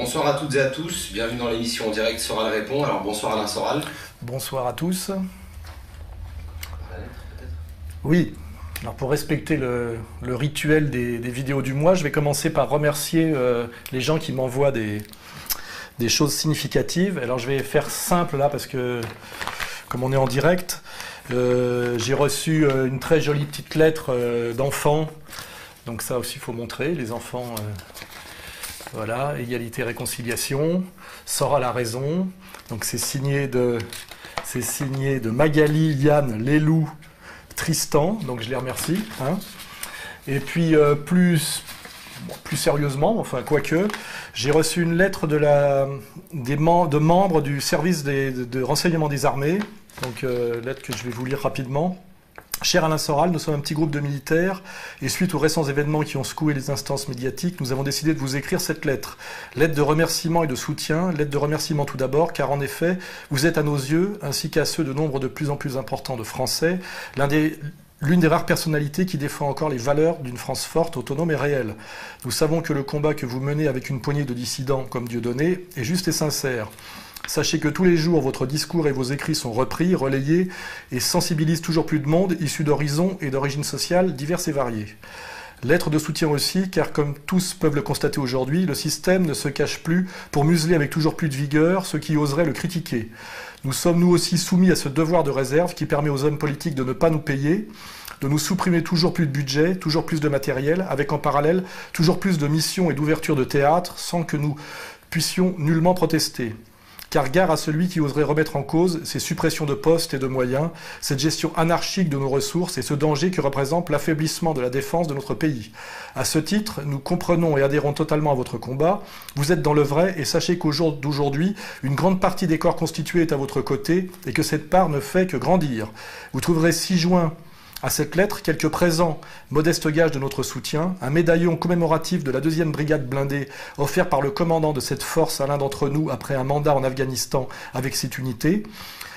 Bonsoir à toutes et à tous, bienvenue dans l'émission en direct Soral répond. Alors bonsoir Alain Soral. Bonsoir à tous. Oui, alors pour respecter le rituel des vidéos du mois, je vais commencer par remercier les gens qui m'envoient des choses significatives. Alors je vais faire simple là parce que comme on est en direct, j'ai reçu une très jolie petite lettre d'enfants. Donc ça aussi il faut montrer, les enfants, voilà, égalité, réconciliation, Soral a raison. Donc c'est signé de Magali, Yann, Lélou, Tristan, donc je les remercie. Hein. Et puis plus sérieusement, enfin quoique, j'ai reçu une lettre de membres du service de renseignement des armées, donc lettre que je vais vous lire rapidement. Cher Alain Soral, nous sommes un petit groupe de militaires et suite aux récents événements qui ont secoué les instances médiatiques, nous avons décidé de vous écrire cette lettre. Lettre de remerciement et de soutien, lettre de remerciement tout d'abord, car en effet, vous êtes à nos yeux, ainsi qu'à ceux de nombre de plus en plus importants de Français, l'une des rares personnalités qui défend encore les valeurs d'une France forte, autonome et réelle. Nous savons que le combat que vous menez avec une poignée de dissidents comme Dieudonné est juste et sincère. Sachez que tous les jours, votre discours et vos écrits sont repris, relayés et sensibilisent toujours plus de monde issus d'horizons et d'origines sociales diverses et variées. Lettre de soutien aussi, car comme tous peuvent le constater aujourd'hui, le système ne se cache plus pour museler avec toujours plus de vigueur ceux qui oseraient le critiquer. Nous sommes nous aussi soumis à ce devoir de réserve qui permet aux hommes politiques de ne pas nous payer, de nous supprimer toujours plus de budget, toujours plus de matériel, avec en parallèle toujours plus de missions et d'ouverture de théâtre, sans que nous puissions nullement protester. Car gare à celui qui oserait remettre en cause ces suppressions de postes et de moyens, cette gestion anarchique de nos ressources et ce danger que représente l'affaiblissement de la défense de notre pays. À ce titre, nous comprenons et adhérons totalement à votre combat. Vous êtes dans le vrai et sachez qu'au jour d'aujourd'hui, une grande partie des corps constitués est à votre côté et que cette part ne fait que grandir. Vous trouverez 6 juin à cette lettre, quelques présents, modeste gage de notre soutien, un médaillon commémoratif de la 2e brigade blindée offert par le commandant de cette force à l'un d'entre nous après un mandat en Afghanistan avec cette unité,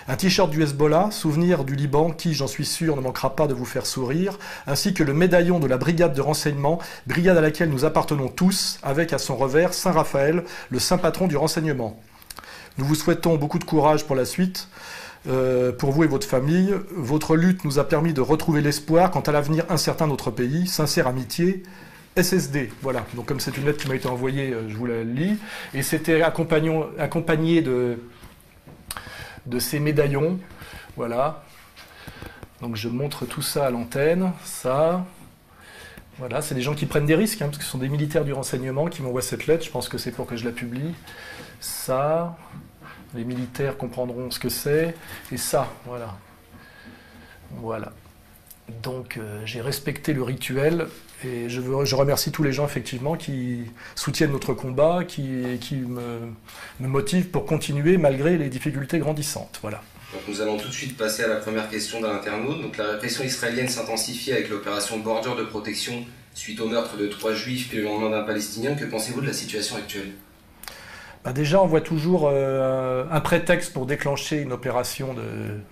un t-shirt du Hezbollah, souvenir du Liban qui, j'en suis sûr, ne manquera pas de vous faire sourire, ainsi que le médaillon de la brigade de renseignement, brigade à laquelle nous appartenons tous, avec à son revers Saint-Raphaël, le saint patron du renseignement. Nous vous souhaitons beaucoup de courage pour la suite. Pour vous et votre famille, votre lutte nous a permis de retrouver l'espoir quant à l'avenir incertain de notre pays. Sincère amitié, SSD. Voilà, donc comme c'est une lettre qui m'a été envoyée, je vous la lis. Et c'était accompagné de ces médaillons. Voilà. Donc je montre tout ça à l'antenne. Ça. Voilà, c'est des gens qui prennent des risques, hein, parce que ce sont des militaires du renseignement qui m'envoient cette lettre. Je pense que c'est pour que je la publie. Ça. Les militaires comprendront ce que c'est. Et ça, voilà. Voilà. Donc, j'ai respecté le rituel. Et je remercie tous les gens, effectivement, qui soutiennent notre combat, qui me motivent pour continuer malgré les difficultés grandissantes. Voilà. Donc, nous allons tout de suite passer à la première question d'un internaute. Donc, la répression israélienne s'intensifie avec l'opération Bordure de protection suite au meurtre de 3 juifs puis le lendemain d'un Palestinien. Que pensez-vous de la situation actuelle ? Bah déjà, on voit toujours un prétexte pour déclencher une opération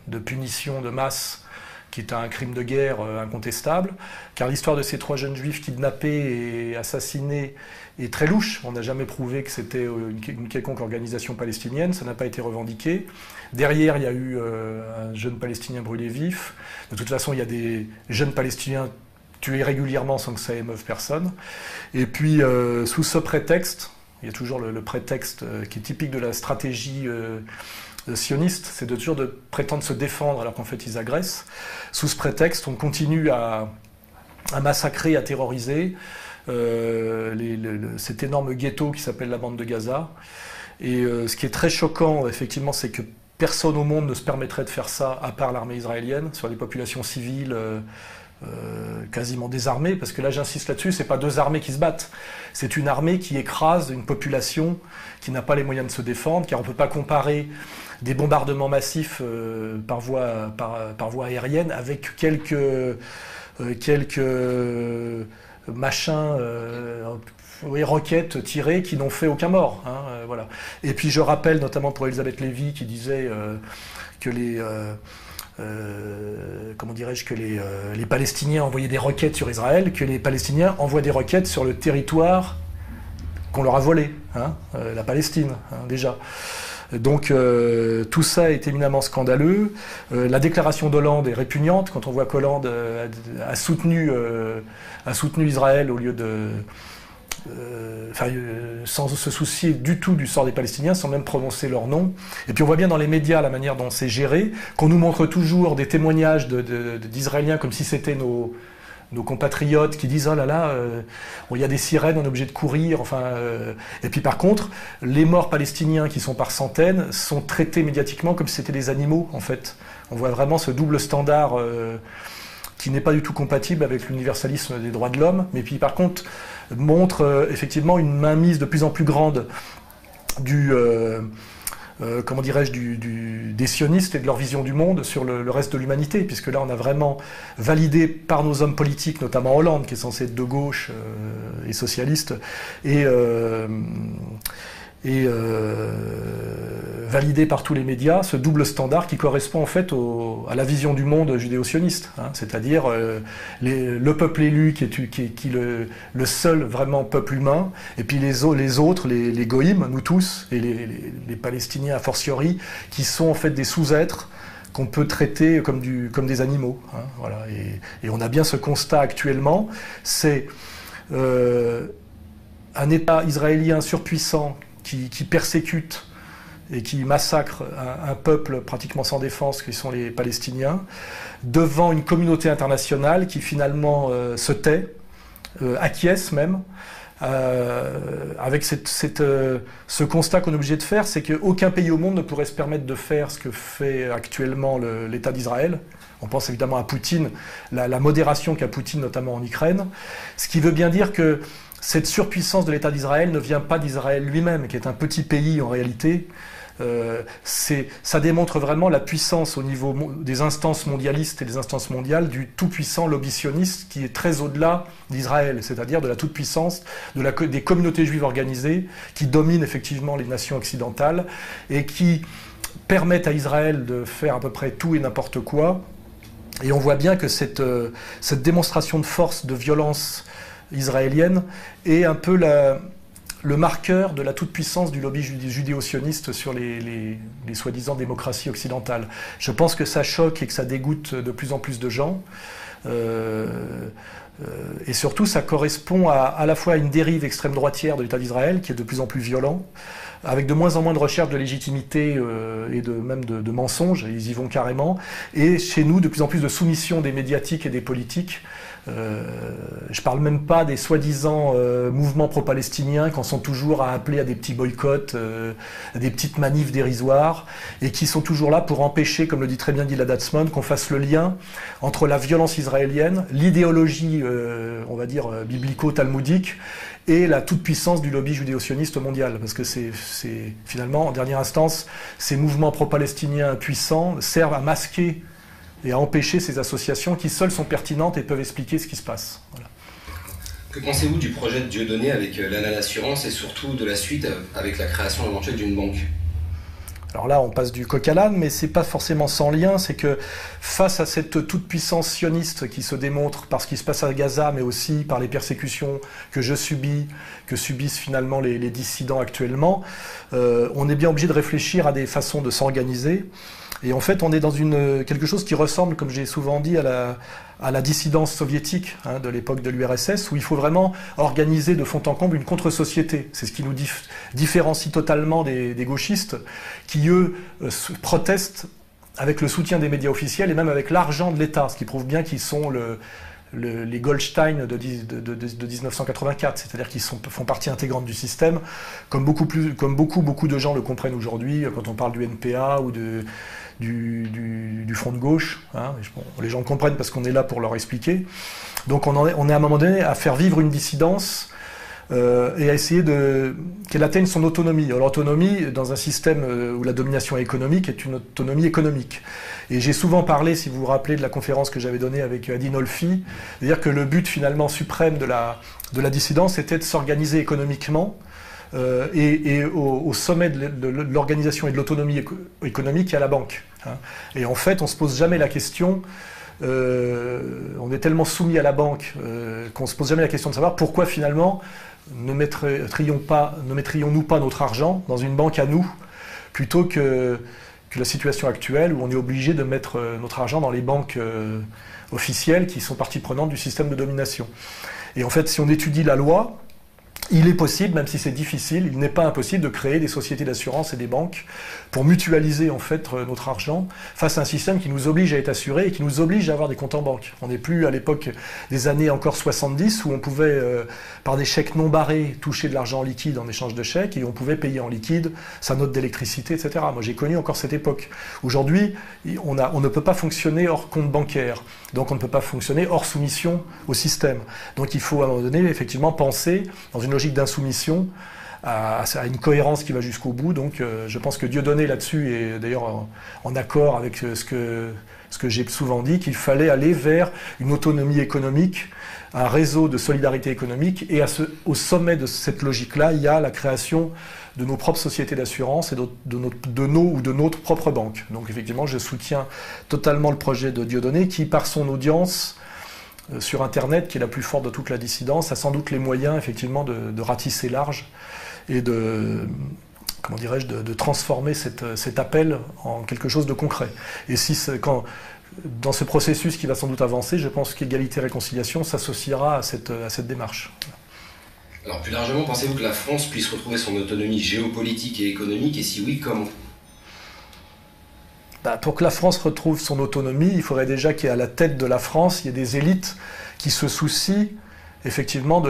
de punition de masse qui est un crime de guerre incontestable, car l'histoire de ces 3 jeunes juifs kidnappés et assassinés est très louche. On n'a jamais prouvé que c'était une quelconque organisation palestinienne, ça n'a pas été revendiqué. Derrière, il y a eu un jeune Palestinien brûlé vif. De toute façon, il y a des jeunes Palestiniens tués régulièrement sans que ça émeuve personne. Et puis, sous ce prétexte, il y a toujours le prétexte qui est typique de la stratégie sioniste, c'est toujours de prétendre se défendre alors qu'en fait ils agressent. Sous ce prétexte, on continue à massacrer, à terroriser cet énorme ghetto qui s'appelle la bande de Gaza. Et ce qui est très choquant, effectivement, c'est que personne au monde ne se permettrait de faire ça à part l'armée israélienne, sur des populations civiles quasiment désarmée, parce que là j'insiste là-dessus, c'est pas 2 armées qui se battent, c'est une armée qui écrase une population qui n'a pas les moyens de se défendre, car on ne peut pas comparer des bombardements massifs par voie aérienne avec quelques machins, roquettes tirées qui n'ont fait aucun mort. Hein, voilà. Et puis je rappelle notamment pour Elisabeth Lévy qui disait que les Palestiniens envoyaient des roquettes sur Israël, que les Palestiniens envoient des roquettes sur le territoire qu'on leur a volé, hein, la Palestine, hein, déjà. Donc tout ça est éminemment scandaleux. La déclaration d'Hollande est répugnante quand on voit qu'Hollande a soutenu Israël au lieu de... sans se soucier du tout du sort des Palestiniens, sans même prononcer leur nom. Et puis on voit bien dans les médias la manière dont c'est géré, qu'on nous montre toujours des témoignages d'Israéliens comme si c'était nos compatriotes qui disent « Oh là là, il y a des sirènes, on est obligé de courir. » Et puis par contre, les morts palestiniens qui sont par centaines sont traités médiatiquement comme si c'était des animaux, en fait. On voit vraiment ce double standard qui n'est pas du tout compatible avec l'universalisme des droits de l'homme, mais puis par contre montre effectivement une mainmise de plus en plus grande comment dirais-je, des sionistes et de leur vision du monde sur le reste de l'humanité, puisque là on a vraiment validé par nos hommes politiques, notamment Hollande, qui est censé être de gauche et socialiste, et validé par tous les médias, ce double standard qui correspond en fait à la vision du monde judéo-sioniste, hein, c'est-à-dire le peuple élu qui est le seul vraiment peuple humain, et puis les autres, les goïms, nous tous, et les Palestiniens a fortiori, qui sont en fait des sous-êtres qu'on peut traiter comme des animaux. Hein, voilà. Et on a bien ce constat actuellement, c'est un État israélien surpuissant qui persécute et qui massacre un peuple pratiquement sans défense, qui sont les Palestiniens, devant une communauté internationale qui finalement se tait, acquiesce même, avec ce constat qu'on est obligé de faire, c'est qu'aucun pays au monde ne pourrait se permettre de faire ce que fait actuellement l'État d'Israël. On pense évidemment à Poutine, la modération qu'a Poutine notamment en Ukraine, ce qui veut bien dire que cette surpuissance de l'État d'Israël ne vient pas d'Israël lui-même, qui est un petit pays en réalité. Ça démontre vraiment la puissance au niveau des instances mondialistes et des instances mondiales du tout-puissant lobby sioniste qui est très au-delà d'Israël, c'est-à-dire de la toute-puissance des communautés juives organisées qui dominent effectivement les nations occidentales et qui permettent à Israël de faire à peu près tout et n'importe quoi. Et on voit bien que cette démonstration de force, de violence israélienne est un peu le marqueur de la toute-puissance du lobby judéo-sioniste sur les soi-disant démocraties occidentales. Je pense que ça choque et que ça dégoûte de plus en plus de gens. Et surtout, ça correspond à la fois à une dérive extrême droitière de l'État d'Israël, qui est de plus en plus violent, avec de moins en moins de recherche de légitimité et même de mensonges, ils y vont carrément, et chez nous, de plus en plus de soumission des médiatiques et des politiques. Je parle même pas des soi-disant mouvements pro-palestiniens qui en sont toujours à appeler à des petits boycotts, à des petites manifs dérisoires, et qui sont toujours là pour empêcher, comme le dit très bien Gilad Atzmon, qu'on fasse le lien entre la violence israélienne, l'idéologie, on va dire, biblico-talmudique, et la toute-puissance du lobby judéo-sioniste mondial. Parce que c'est finalement, en dernière instance, ces mouvements pro-palestiniens puissants servent à masquer et à empêcher ces associations qui seules sont pertinentes et peuvent expliquer ce qui se passe. Voilà. Que pensez-vous du projet de Dieudonné avec l'ANA Assurance et surtout de la suite avec la création éventuelle d'une banque ? Alors là, on passe du coq à l'âne, mais c'est pas forcément sans lien. C'est que face à cette toute-puissance sioniste qui se démontre par ce qui se passe à Gaza, mais aussi par les persécutions que je subis, que subissent finalement les dissidents actuellement, on est bien obligé de réfléchir à des façons de s'organiser. Et en fait, on est dans quelque chose qui ressemble, comme j'ai souvent dit, à la dissidence soviétique de l'époque de l'URSS, où il faut vraiment organiser de fond en comble une contre-société. C'est ce qui nous différencie totalement des gauchistes, qui, eux, protestent avec le soutien des médias officiels et même avec l'argent de l'État, ce qui prouve bien qu'ils sont les Goldstein de 1984, c'est-à-dire qu'ils font partie intégrante du système, comme beaucoup de gens le comprennent aujourd'hui, quand on parle du NPA ou du Front de gauche. Hein. Bon, les gens le comprennent parce qu'on est là pour leur expliquer. Donc on est à un moment donné à faire vivre une dissidence et à essayer qu'elle atteigne son autonomie. Alors, l'autonomie, dans un système où la domination est économique, est une autonomie économique. Et j'ai souvent parlé, si vous vous rappelez, de la conférence que j'avais donnée avec Adi Nolfi, c'est-à-dire que le but finalement suprême de la dissidence était de s'organiser économiquement, et au sommet de l'organisation et de l'autonomie économique, il y a la banque. Hein. Et en fait, on ne se pose jamais la question on est tellement soumis à la banque qu'on ne se pose jamais la question de savoir pourquoi finalement ne mettrions-nous pas notre argent dans une banque à nous, plutôt que la situation actuelle où on est obligé de mettre notre argent dans les banques officielles qui sont partie prenante du système de domination. Et en fait, si on étudie la loi, il est possible, même si c'est difficile, il n'est pas impossible de créer des sociétés d'assurance et des banques pour mutualiser en fait notre argent face à un système qui nous oblige à être assuré et qui nous oblige à avoir des comptes en banque. On n'est plus à l'époque des années encore 70 où on pouvait, par des chèques non barrés, toucher de l'argent en liquide en échange de chèques et on pouvait payer en liquide sa note d'électricité, etc. Moi, j'ai connu encore cette époque. Aujourd'hui, on ne peut pas fonctionner hors compte bancaire. Donc, on ne peut pas fonctionner hors soumission au système. Donc, il faut à un moment donné, effectivement, penser dans une logique d'insoumission à une cohérence qui va jusqu'au bout. Donc je pense que Dieudonné là-dessus est d'ailleurs en accord avec ce que j'ai souvent dit, qu'il fallait aller vers une autonomie économique, un réseau de solidarité économique, et au sommet de cette logique-là, il y a la création de nos propres sociétés d'assurance et de notre propre banque. Donc effectivement, je soutiens totalement le projet de Dieudonné qui, par son audience sur Internet, qui est la plus forte de toute la dissidence, a sans doute les moyens effectivement de ratisser large et de transformer cet appel en quelque chose de concret. Et dans ce processus qui va sans doute avancer, je pense qu'égalité et réconciliation s'associera à cette démarche. Alors plus largement, pensez-vous que la France puisse retrouver son autonomie géopolitique et économique, et si oui, comment ? Pour que la France retrouve son autonomie, il faudrait déjà qu'à la tête de la France, il y ait des élites qui se soucient effectivement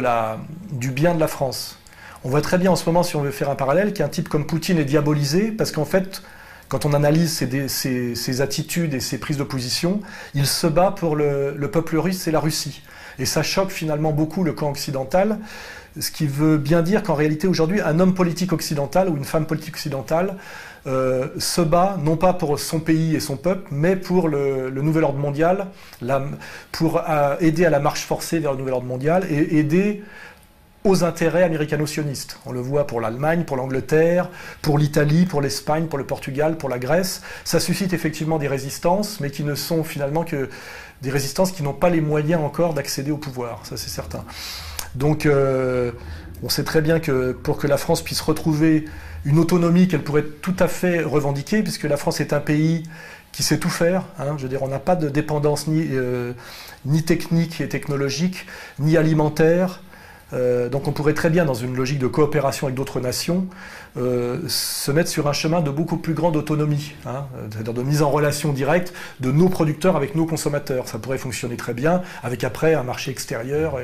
du bien de la France. On voit très bien en ce moment, si on veut faire un parallèle, qu'un type comme Poutine est diabolisé parce qu'en fait, quand on analyse ses attitudes et ses prises de position, il se bat pour le peuple russe et la Russie. Et ça choque finalement beaucoup le camp occidental, ce qui veut bien dire qu'en réalité aujourd'hui, un homme politique occidental ou une femme politique occidentale se bat non pas pour son pays et son peuple, mais pour le nouvel ordre mondial, pour aider à la marche forcée vers le nouvel ordre mondial et aider aux intérêts américano-sionistes. On le voit pour l'Allemagne, pour l'Angleterre, pour l'Italie, pour l'Espagne, pour le Portugal, pour la Grèce. Ça suscite effectivement des résistances, mais qui ne sont finalement que des résistances qui n'ont pas les moyens encore d'accéder au pouvoir, ça c'est certain. Donc on sait très bien que pour que la France puisse retrouver une autonomie qu'elle pourrait tout à fait revendiquer, puisque la France est un pays qui sait tout faire, hein, je veux dire, on n'a pas de dépendance ni technique et technologique, ni alimentaire. Donc on pourrait très bien, dans une logique de coopération avec d'autres nations, se mettre sur un chemin de beaucoup plus grande autonomie, hein, c'est-à-dire de mise en relation directe de nos producteurs avec nos consommateurs. Ça pourrait fonctionner très bien, avec après un marché extérieur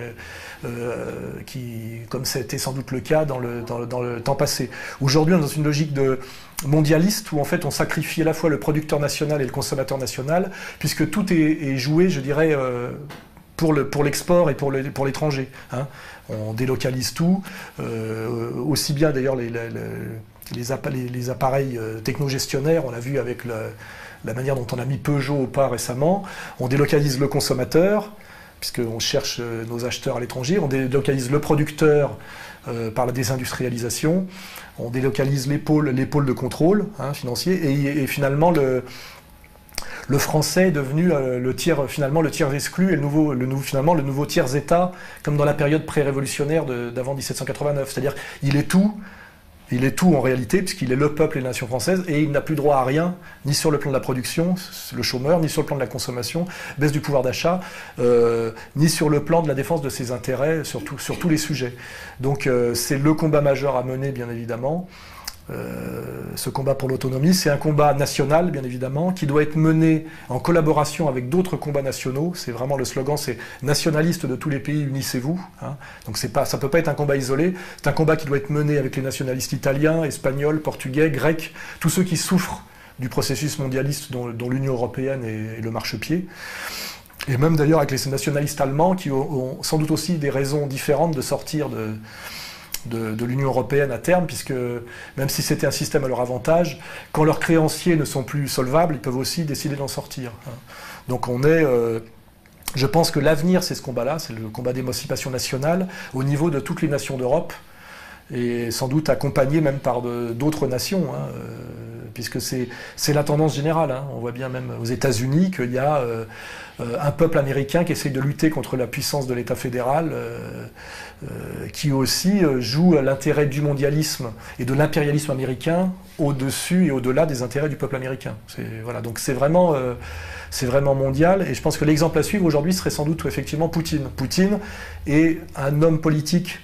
qui, comme c'était sans doute le cas dans le temps passé. Aujourd'hui, on est dans une logique de mondialiste où en fait on sacrifie à la fois le producteur national et le consommateur national, puisque tout est joué, je dirais, pour l'export et pour l'étranger. Hein. On délocalise tout, aussi bien d'ailleurs les appareils technogestionnaires, on l'a vu avec la manière dont on a mis Peugeot au pas récemment, on délocalise le consommateur, puisqu'on cherche nos acheteurs à l'étranger, on délocalise le producteur par la désindustrialisation, on délocalise les pôles de contrôle financier, et finalement le français est devenu le tiers exclu et finalement le nouveau tiers État, comme dans la période pré-révolutionnaire d'avant 1789. C'est-à-dire il est tout en réalité, puisqu'il est le peuple et la nation française, et il n'a plus droit à rien, ni sur le plan de la production, le chômeur, ni sur le plan de la consommation, baisse du pouvoir d'achat, ni sur le plan de la défense de ses intérêts, sur tous les sujets. Donc c'est le combat majeur à mener, bien évidemment. Ce combat pour l'autonomie, c'est un combat national, bien évidemment, qui doit être mené en collaboration avec d'autres combats nationaux. C'est vraiment le slogan, c'est nationaliste de tous les pays, unissez-vous. Hein. Donc ça ne peut pas être un combat isolé. C'est un combat qui doit être mené avec les nationalistes italiens, espagnols, portugais, grecs, tous ceux qui souffrent du processus mondialiste dont l'Union européenne est le marchepied. Et même d'ailleurs avec les nationalistes allemands qui ont sans doute aussi des raisons différentes de sortir de l'Union européenne à terme, puisque même si c'était un système à leur avantage, quand leurs créanciers ne sont plus solvables, ils peuvent aussi décider d'en sortir. Donc je pense que l'avenir, c'est ce combat-là, c'est le combat d'émancipation nationale au niveau de toutes les nations d'Europe, et sans doute accompagné même par d'autres nations, puisque c'est la tendance générale. Hein. On voit bien même aux États-Unis qu'il y a un peuple américain qui essaye de lutter contre la puissance de l'État fédéral, qui aussi joue l'intérêt du mondialisme et de l'impérialisme américain au-dessus et au-delà des intérêts du peuple américain. Voilà, donc c'est vraiment mondial, et je pense que l'exemple à suivre aujourd'hui serait sans doute effectivement Poutine. Poutine est un homme politique,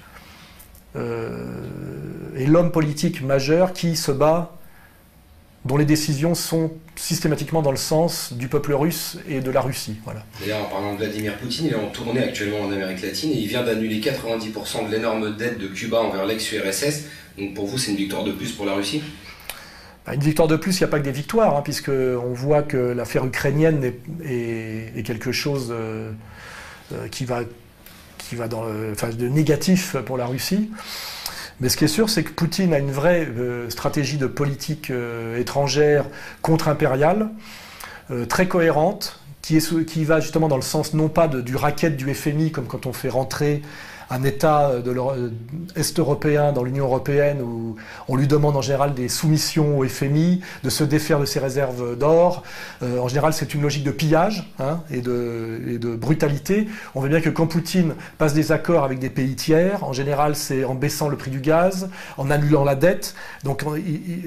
et l'homme politique majeur qui se bat, dont les décisions sont systématiquement dans le sens du peuple russe et de la Russie. Voilà. D'ailleurs, en parlant de Vladimir Poutine, il est en tournée actuellement en Amérique latine et il vient d'annuler 90% de l'énorme dette de Cuba envers l'ex-URSS. Donc pour vous, c'est une victoire de plus pour la Russie ? Une victoire de plus, il n'y a pas que des victoires, hein, puisqu'on voit que l'affaire ukrainienne est quelque chose qui va de négatif pour la Russie. Mais ce qui est sûr, c'est que Poutine a une vraie stratégie de politique étrangère contre-impériale, très cohérente, qui va justement dans le sens non pas du racket du FMI, comme quand on fait rentrer un État est européen dans l'Union européenne, où on lui demande en général des soumissions au FMI, de se défaire de ses réserves d'or. En général, c'est une logique de pillage, hein, et de brutalité. On voit bien que quand Poutine passe des accords avec des pays tiers, en général, c'est en baissant le prix du gaz, en annulant la dette. Donc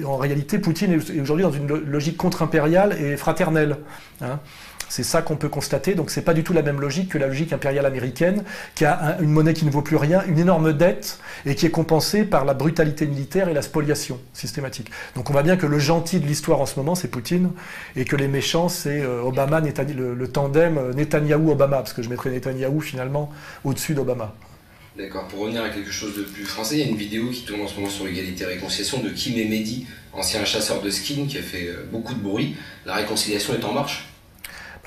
en réalité, Poutine est aujourd'hui dans une logique contre-impériale et fraternelle, hein. C'est ça qu'on peut constater, donc c'est pas du tout la même logique que la logique impériale américaine, qui a une monnaie qui ne vaut plus rien, une énorme dette, et qui est compensée par la brutalité militaire et la spoliation systématique. Donc on voit bien que le gentil de l'histoire en ce moment, c'est Poutine, et que les méchants, c'est Obama, le tandem Netanyahou-Obama, parce que je mettrais Netanyahou finalement au-dessus d'Obama. D'accord, pour revenir à quelque chose de plus français, il y a une vidéo qui tourne en ce moment sur Égalité et Réconciliation de Kim Mehdi, ancien chasseur de skin qui a fait beaucoup de bruit. La réconciliation est en marche ?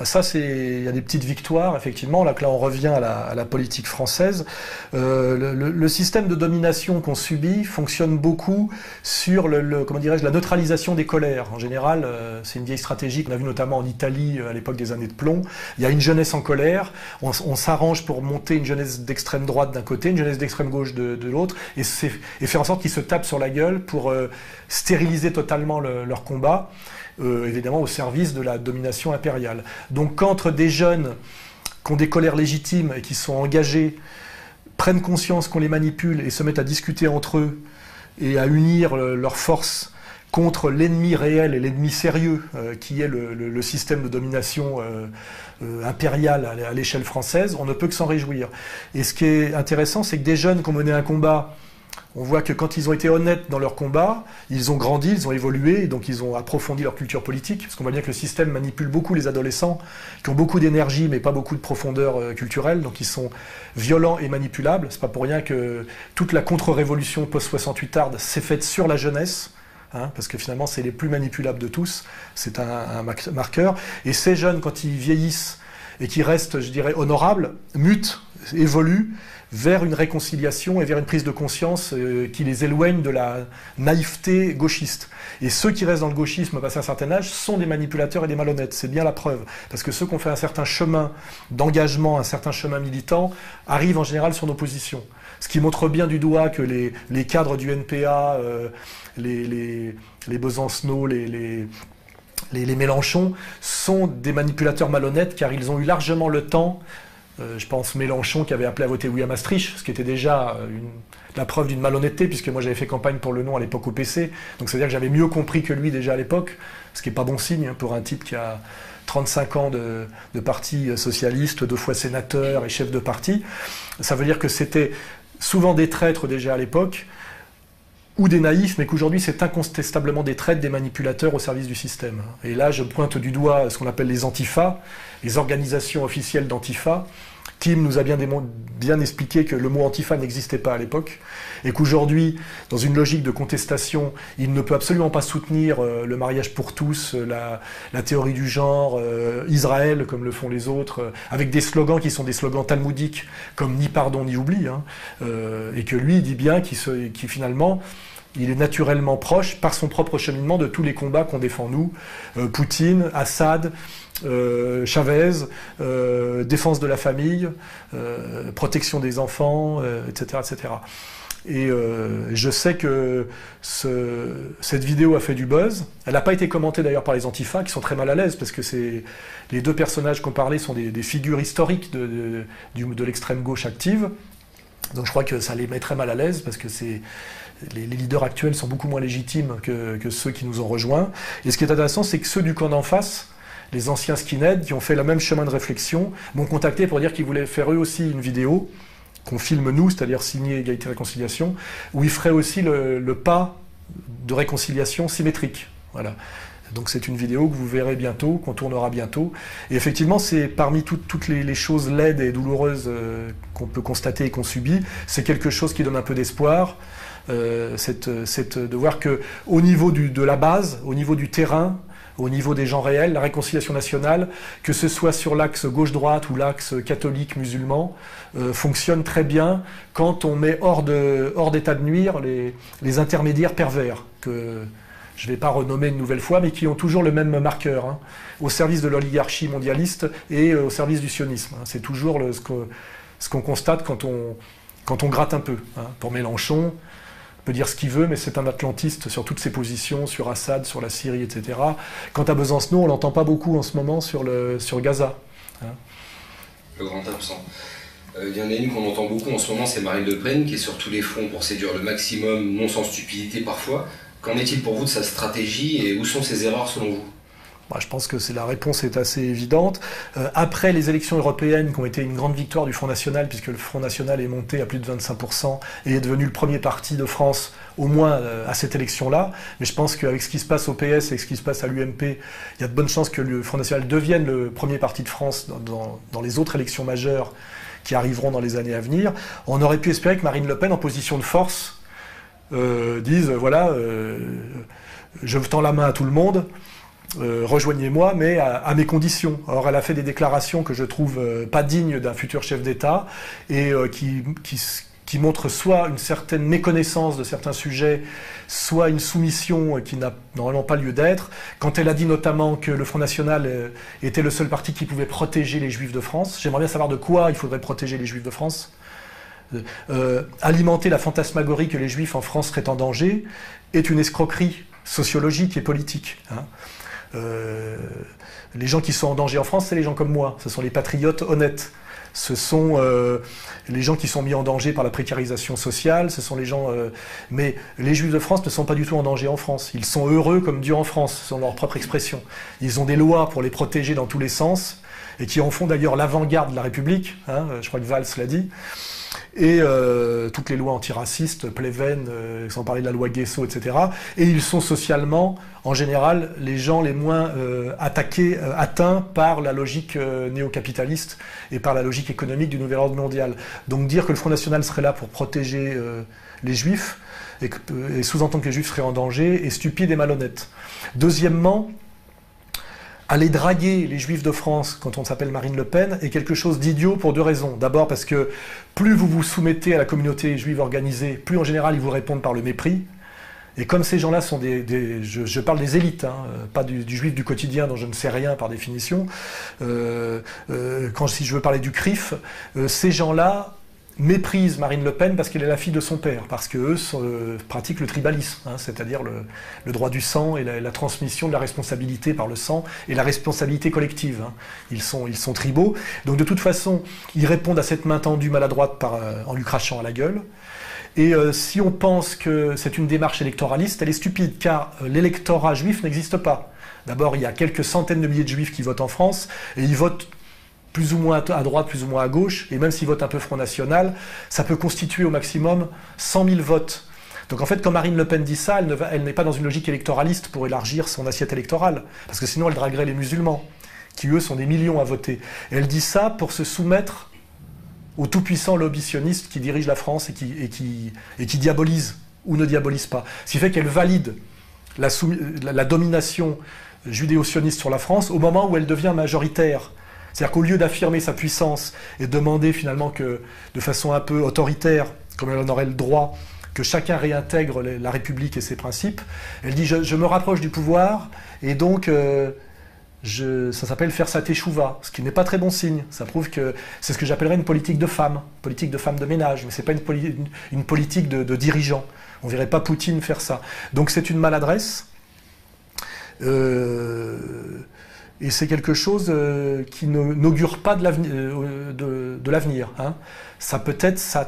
Ça, il y a des petites victoires, effectivement. Là on revient à la politique française. Le système de domination qu'on subit fonctionne beaucoup sur comment dirais-je, la neutralisation des colères. En général, c'est une vieille stratégie qu'on a vue notamment en Italie à l'époque des années de plomb. Il y a une jeunesse en colère, on s'arrange pour monter une jeunesse d'extrême droite d'un côté, une jeunesse d'extrême gauche de l'autre, et faire en sorte qu'ils se tapent sur la gueule pour stériliser totalement leur combat. Évidemment au service de la domination impériale. Donc quand des jeunes qui ont des colères légitimes et qui sont engagés prennent conscience qu'on les manipule et se mettent à discuter entre eux et à unir leurs forces contre l'ennemi réel et l'ennemi sérieux qui est le système de domination impériale à l'échelle française, on ne peut que s'en réjouir. Et ce qui est intéressant, c'est que des jeunes qui ont mené un combat, on voit que quand ils ont été honnêtes dans leur combat, ils ont grandi, ils ont évolué, et donc ils ont approfondi leur culture politique, parce qu'on voit bien que le système manipule beaucoup les adolescents, qui ont beaucoup d'énergie mais pas beaucoup de profondeur culturelle, donc ils sont violents et manipulables. C'est pas pour rien que toute la contre-révolution post-68 tarde s'est faite sur la jeunesse, hein, parce que finalement c'est les plus manipulables de tous, c'est un marqueur. Et ces jeunes, quand ils vieillissent et qui restent, je dirais, honorables, mutent, évoluent vers une réconciliation et vers une prise de conscience qui les éloigne de la naïveté gauchiste. Et ceux qui restent dans le gauchisme passé un certain âge sont des manipulateurs et des malhonnêtes, c'est bien la preuve. Parce que ceux qui ont fait un certain chemin d'engagement, un certain chemin militant, arrivent en général sur nos positions. Ce qui montre bien du doigt que les cadres du NPA, les Besancenot, les Mélenchon, sont des manipulateurs malhonnêtes, car ils ont eu largement le temps. Je pense Mélenchon qui avait appelé à voter oui à Maastricht, ce qui était déjà la preuve d'une malhonnêteté, puisque moi j'avais fait campagne pour le non à l'époque au PC, donc c'est-à-dire que j'avais mieux compris que lui déjà à l'époque, ce qui n'est pas bon signe hein, pour un type qui a 35 ans de parti socialiste, 2 fois sénateur et chef de parti. Ça veut dire que c'était souvent des traîtres déjà à l'époque, ou des naïfs, mais qu'aujourd'hui c'est incontestablement des traîtres, des manipulateurs au service du système. Et là je pointe du doigt ce qu'on appelle les antifas, les organisations officielles d'antifa. Kim nous a bien expliqué que le mot antifa n'existait pas à l'époque, et qu'aujourd'hui, dans une logique de contestation, il ne peut absolument pas soutenir le mariage pour tous, la théorie du genre, Israël, comme le font les autres, avec des slogans qui sont des slogans talmudiques, comme ni pardon ni oubli, hein, et que lui dit bien qu'il finalement, il est naturellement proche, par son propre cheminement, de tous les combats qu'on défend nous, Poutine, Assad, Chavez, défense de la famille, protection des enfants, etc., etc. Et je sais que cette vidéo a fait du buzz. Elle n'a pas été commentée d'ailleurs par les Antifa, qui sont très mal à l'aise, parce que les deux personnages qu'on parlait sont des figures historiques de l'extrême gauche active. Donc je crois que ça les met très mal à l'aise, parce que les leaders actuels sont beaucoup moins légitimes que ceux qui nous ont rejoints. Et ce qui est intéressant, c'est que ceux du camp d'en face, les anciens skinheads, qui ont fait le même chemin de réflexion, m'ont contacté pour dire qu'ils voulaient faire eux aussi une vidéo qu'on filme nous, c'est-à-dire signé Égalité et Réconciliation, où ils feraient aussi le pas de réconciliation symétrique. Voilà. Donc c'est une vidéo que vous verrez bientôt, qu'on tournera bientôt. Et effectivement, c'est parmi toutes les choses laides et douloureuses qu'on peut constater et qu'on subit, c'est quelque chose qui donne un peu d'espoir. De voir qu'au niveau de la base, au niveau du terrain, au niveau des gens réels, la réconciliation nationale, que ce soit sur l'axe gauche-droite ou l'axe catholique-musulman, fonctionne très bien quand on met hors d'état de nuire les intermédiaires pervers, que je ne vais pas renommer une nouvelle fois, mais qui ont toujours le même marqueur, hein, au service de l'oligarchie mondialiste et au service du sionisme. Hein. C'est toujours ce qu'on constate quand on gratte un peu. Hein. Pour Mélenchon, peut dire ce qu'il veut, mais c'est un atlantiste sur toutes ses positions, sur Assad, sur la Syrie, etc. Quant à Besancenot, on ne l'entend pas beaucoup en ce moment sur Gaza. Hein. Le grand absent. Il y en a une qu'on entend beaucoup en ce moment, c'est Marine Le Pen, qui est sur tous les fronts pour séduire le maximum, non sans stupidité parfois. Qu'en est-il pour vous de sa stratégie et où sont ses erreurs selon vous ? Je pense que la réponse est assez évidente. Après les élections européennes, qui ont été une grande victoire du Front National, puisque le Front National est monté à plus de 25% et est devenu le premier parti de France, au moins à cette élection-là. Mais je pense qu'avec ce qui se passe au PS et ce qui se passe à l'UMP, il y a de bonnes chances que le Front National devienne le premier parti de France dans les autres élections majeures qui arriveront dans les années à venir. On aurait pu espérer que Marine Le Pen, en position de force, dise, voilà, je tends la main à tout le monde, rejoignez-moi, mais à mes conditions. Alors elle a fait des déclarations que je trouve pas dignes d'un futur chef d'État et qui montrent soit une certaine méconnaissance de certains sujets, soit une soumission qui n'a normalement pas lieu d'être. Quand elle a dit notamment que le Front National était le seul parti qui pouvait protéger les Juifs de France, j'aimerais bien savoir de quoi il faudrait protéger les Juifs de France. Alimenter la fantasmagorie que les Juifs en France seraient en danger est une escroquerie sociologique et politique. Hein. Les gens qui sont en danger en France, c'est les gens comme moi. Ce sont les patriotes honnêtes. Ce sont les gens qui sont mis en danger par la précarisation sociale. Ce sont les gens. Mais les Juifs de France ne sont pas du tout en danger en France. Ils sont heureux comme Dieu en France, selon leur propre expression. Ils ont des lois pour les protéger dans tous les sens et qui en font d'ailleurs l'avant-garde de la République. Hein, je crois que Valls l'a dit. Et toutes les lois antiracistes, Pleven, sans parler de la loi Guesso, etc. Et ils sont socialement, en général, les gens les moins atteints par la logique néo-capitaliste et par la logique économique du nouvel ordre mondial. Donc dire que le Front National serait là pour protéger les Juifs et sous-entendre que les Juifs seraient en danger est stupide et malhonnête. Deuxièmement, aller draguer les Juifs de France quand on s'appelle Marine Le Pen est quelque chose d'idiot pour deux raisons. D'abord parce que plus vous vous soumettez à la communauté juive organisée, plus en général ils vous répondent par le mépris. Et comme ces gens-là sont je parle des élites, hein, pas du juif du quotidien dont je ne sais rien par définition, si je veux parler du CRIF, ces gens-là méprise Marine Le Pen parce qu'elle est la fille de son père, parce qu'eux pratiquent le tribalisme, hein, c'est-à-dire le droit du sang et la transmission de la responsabilité par le sang et la responsabilité collective. Hein. Ils sont tribaux, donc de toute façon, ils répondent à cette main tendue maladroite en lui crachant à la gueule. Et si on pense que c'est une démarche électoraliste, elle est stupide, car l'électorat juif n'existe pas. D'abord, il y a quelques centaines de milliers de juifs qui votent en France, et ils votent plus ou moins à droite, plus ou moins à gauche, et même s'ils votent un peu Front National, ça peut constituer au maximum 100 000 votes. Donc en fait, quand Marine Le Pen dit ça, elle n'est pas dans une logique électoraliste pour élargir son assiette électorale, parce que sinon elle draguerait les musulmans, qui eux sont des millions à voter. Et elle dit ça pour se soumettre au tout-puissant lobby sioniste qui dirige la France et qui diabolise ou ne diabolise pas. Ce qui fait qu'elle valide la domination judéo-sioniste sur la France au moment où elle devient majoritaire. C'est-à-dire qu'au lieu d'affirmer sa puissance et de demander finalement que, de façon un peu autoritaire, comme elle en aurait le droit, que chacun réintègre la République et ses principes, elle dit je me rapproche du pouvoir et donc ça s'appelle faire sa teshuva, ce qui n'est pas très bon signe. Ça prouve que c'est ce que j'appellerais une politique de femme de ménage, mais c'est pas une politique de dirigeant. On ne verrait pas Poutine faire ça. Donc c'est une maladresse, et c'est quelque chose qui n'augure pas de l'avenir. Hein. Ça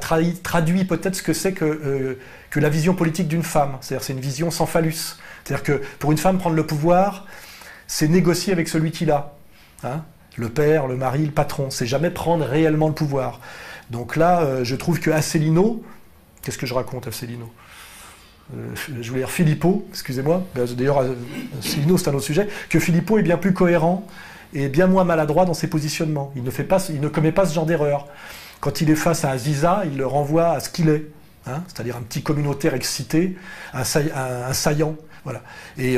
traduit peut-être ce que c'est que la vision politique d'une femme. C'est-à-dire c'est une vision sans phallus. C'est-à-dire que pour une femme, prendre le pouvoir, c'est négocier avec celui qui l'a. Hein. Le père, le mari, le patron. C'est jamais prendre réellement le pouvoir. Donc là, je trouve que Asselineau... Qu'est-ce que je raconte, Asselineau ? Je voulais dire Philippot, excusez-moi. D'ailleurs, Asselineau, c'est un autre sujet. Que Philippot est bien plus cohérent et bien moins maladroit dans ses positionnements. Il ne commet pas ce genre d'erreur. Quand il est face à Aziza, il le renvoie à ce qu'il est. Hein, c'est-à-dire un petit communautaire excité, un saillant. Voilà. Et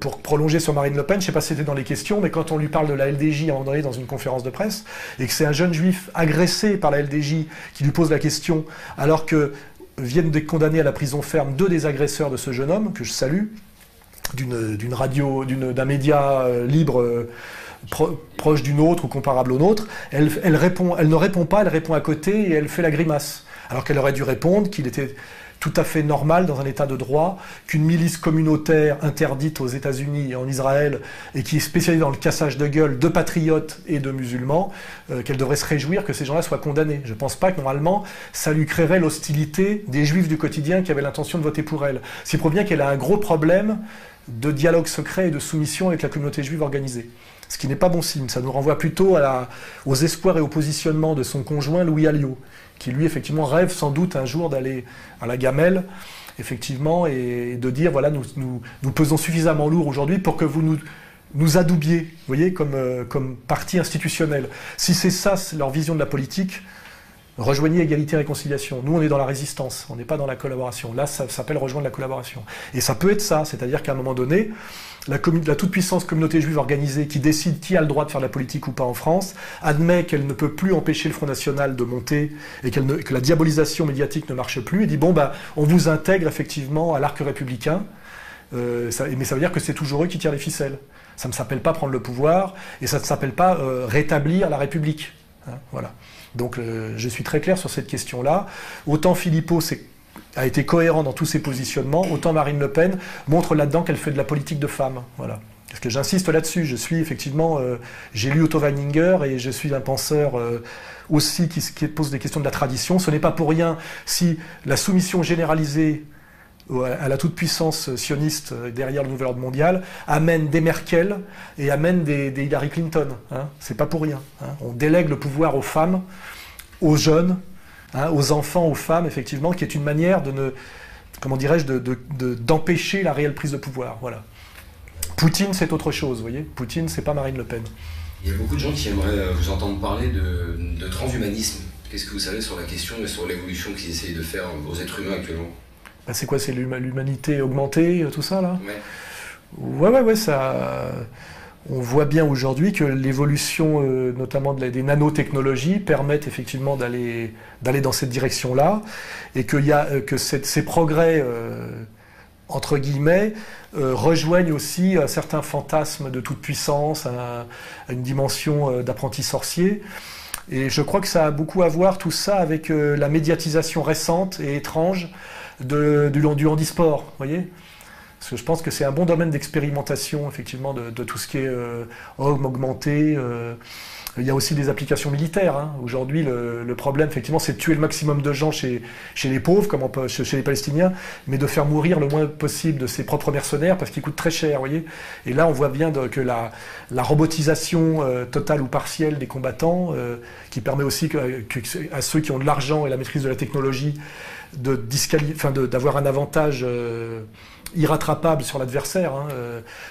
pour prolonger sur Marine Le Pen, je ne sais pas si c'était dans les questions, mais quand on lui parle de la LDJ à un moment donné dans une conférence de presse, et que c'est un jeune juif agressé par la LDJ qui lui pose la question, alors que viennent d'être condamnés à la prison ferme 2 des agresseurs de ce jeune homme, que je salue, d'une radio, d'un média libre proche d'une autre ou comparable au nôtre, elle ne répond pas, elle répond à côté et elle fait la grimace. Alors qu'elle aurait dû répondre qu'il était tout à fait normal dans un état de droit qu'une milice communautaire interdite aux États-Unis et en Israël et qui est spécialisée dans le cassage de gueule de patriotes et de musulmans, qu'elle devrait se réjouir que ces gens-là soient condamnés. Je ne pense pas que normalement ça lui créerait l'hostilité des juifs du quotidien qui avaient l'intention de voter pour elle. Ce qui prouve bien qu'elle a un gros problème de dialogue secret et de soumission avec la communauté juive organisée. Ce qui n'est pas bon signe. Ça nous renvoie plutôt aux espoirs et au positionnement de son conjoint Louis Alliot, qui lui, effectivement, rêve sans doute un jour d'aller à la gamelle, effectivement, et de dire, voilà, nous pesons suffisamment lourd aujourd'hui pour que vous nous adoubiez, vous voyez, comme parti institutionnel. Si c'est ça, c'est leur vision de la politique, rejoignez Égalité et Réconciliation. Nous, on est dans la résistance, on n'est pas dans la collaboration. Là, ça s'appelle rejoindre la collaboration. Et ça peut être ça, c'est-à-dire qu'à un moment donné, la toute-puissance communauté juive organisée qui décide qui a le droit de faire de la politique ou pas en France, admet qu'elle ne peut plus empêcher le Front National de monter et que la diabolisation médiatique ne marche plus, et dit, bon, on vous intègre effectivement à l'arc républicain, mais ça veut dire que c'est toujours eux qui tirent les ficelles. Ça ne s'appelle pas prendre le pouvoir, et ça ne s'appelle pas rétablir la République. Hein, voilà. Donc je suis très clair sur cette question-là. Autant Philippot a été cohérent dans tous ses positionnements, autant Marine Le Pen montre là-dedans qu'elle fait de la politique de femme. Voilà. Parce que j'insiste là-dessus, je suis effectivement, j'ai lu Otto Weininger et je suis un penseur aussi qui pose des questions de la tradition. Ce n'est pas pour rien si la soumission généralisée à la toute-puissance sioniste derrière le nouvel ordre mondial amène des Merkel et amène des Hillary Clinton. Hein. C'est pas pour rien. Hein. On délègue le pouvoir aux femmes, aux jeunes, hein, aux enfants, aux femmes, effectivement, qui est une manière d'empêcher la réelle prise de pouvoir. Voilà. Poutine, c'est autre chose, vous voyez. Poutine, c'est pas Marine Le Pen. Il y a beaucoup de gens qui aimeraient vous entendre parler de transhumanisme. Qu'est-ce que vous savez sur la question et sur l'évolution qu'ils essayent de faire aux êtres humains actuellement ? C'est quoi, c'est l'humanité augmentée, tout ça, là ? Ouais, ça... On voit bien aujourd'hui que l'évolution, notamment des nanotechnologies, permettent effectivement d'aller dans cette direction-là, et que ces progrès, entre guillemets, rejoignent aussi un certain fantasme de toute puissance, une dimension d'apprenti sorcier. Et je crois que ça a beaucoup à voir, tout ça, avec la médiatisation récente et étrange du handisport, vous voyez ? Parce que je pense que c'est un bon domaine d'expérimentation, effectivement, de tout ce qui est homme augmenté. Il y a aussi des applications militaires. Hein. Aujourd'hui, le problème, effectivement, c'est de tuer le maximum de gens chez les pauvres, comme chez les Palestiniens, mais de faire mourir le moins possible de ses propres mercenaires, parce qu'ils coûtent très cher, vous voyez. Et là, on voit bien que la robotisation totale ou partielle des combattants, qui permet aussi à ceux qui ont de l'argent et la maîtrise de la technologie, d'avoir un avantage irrattrapable sur l'adversaire. Hein.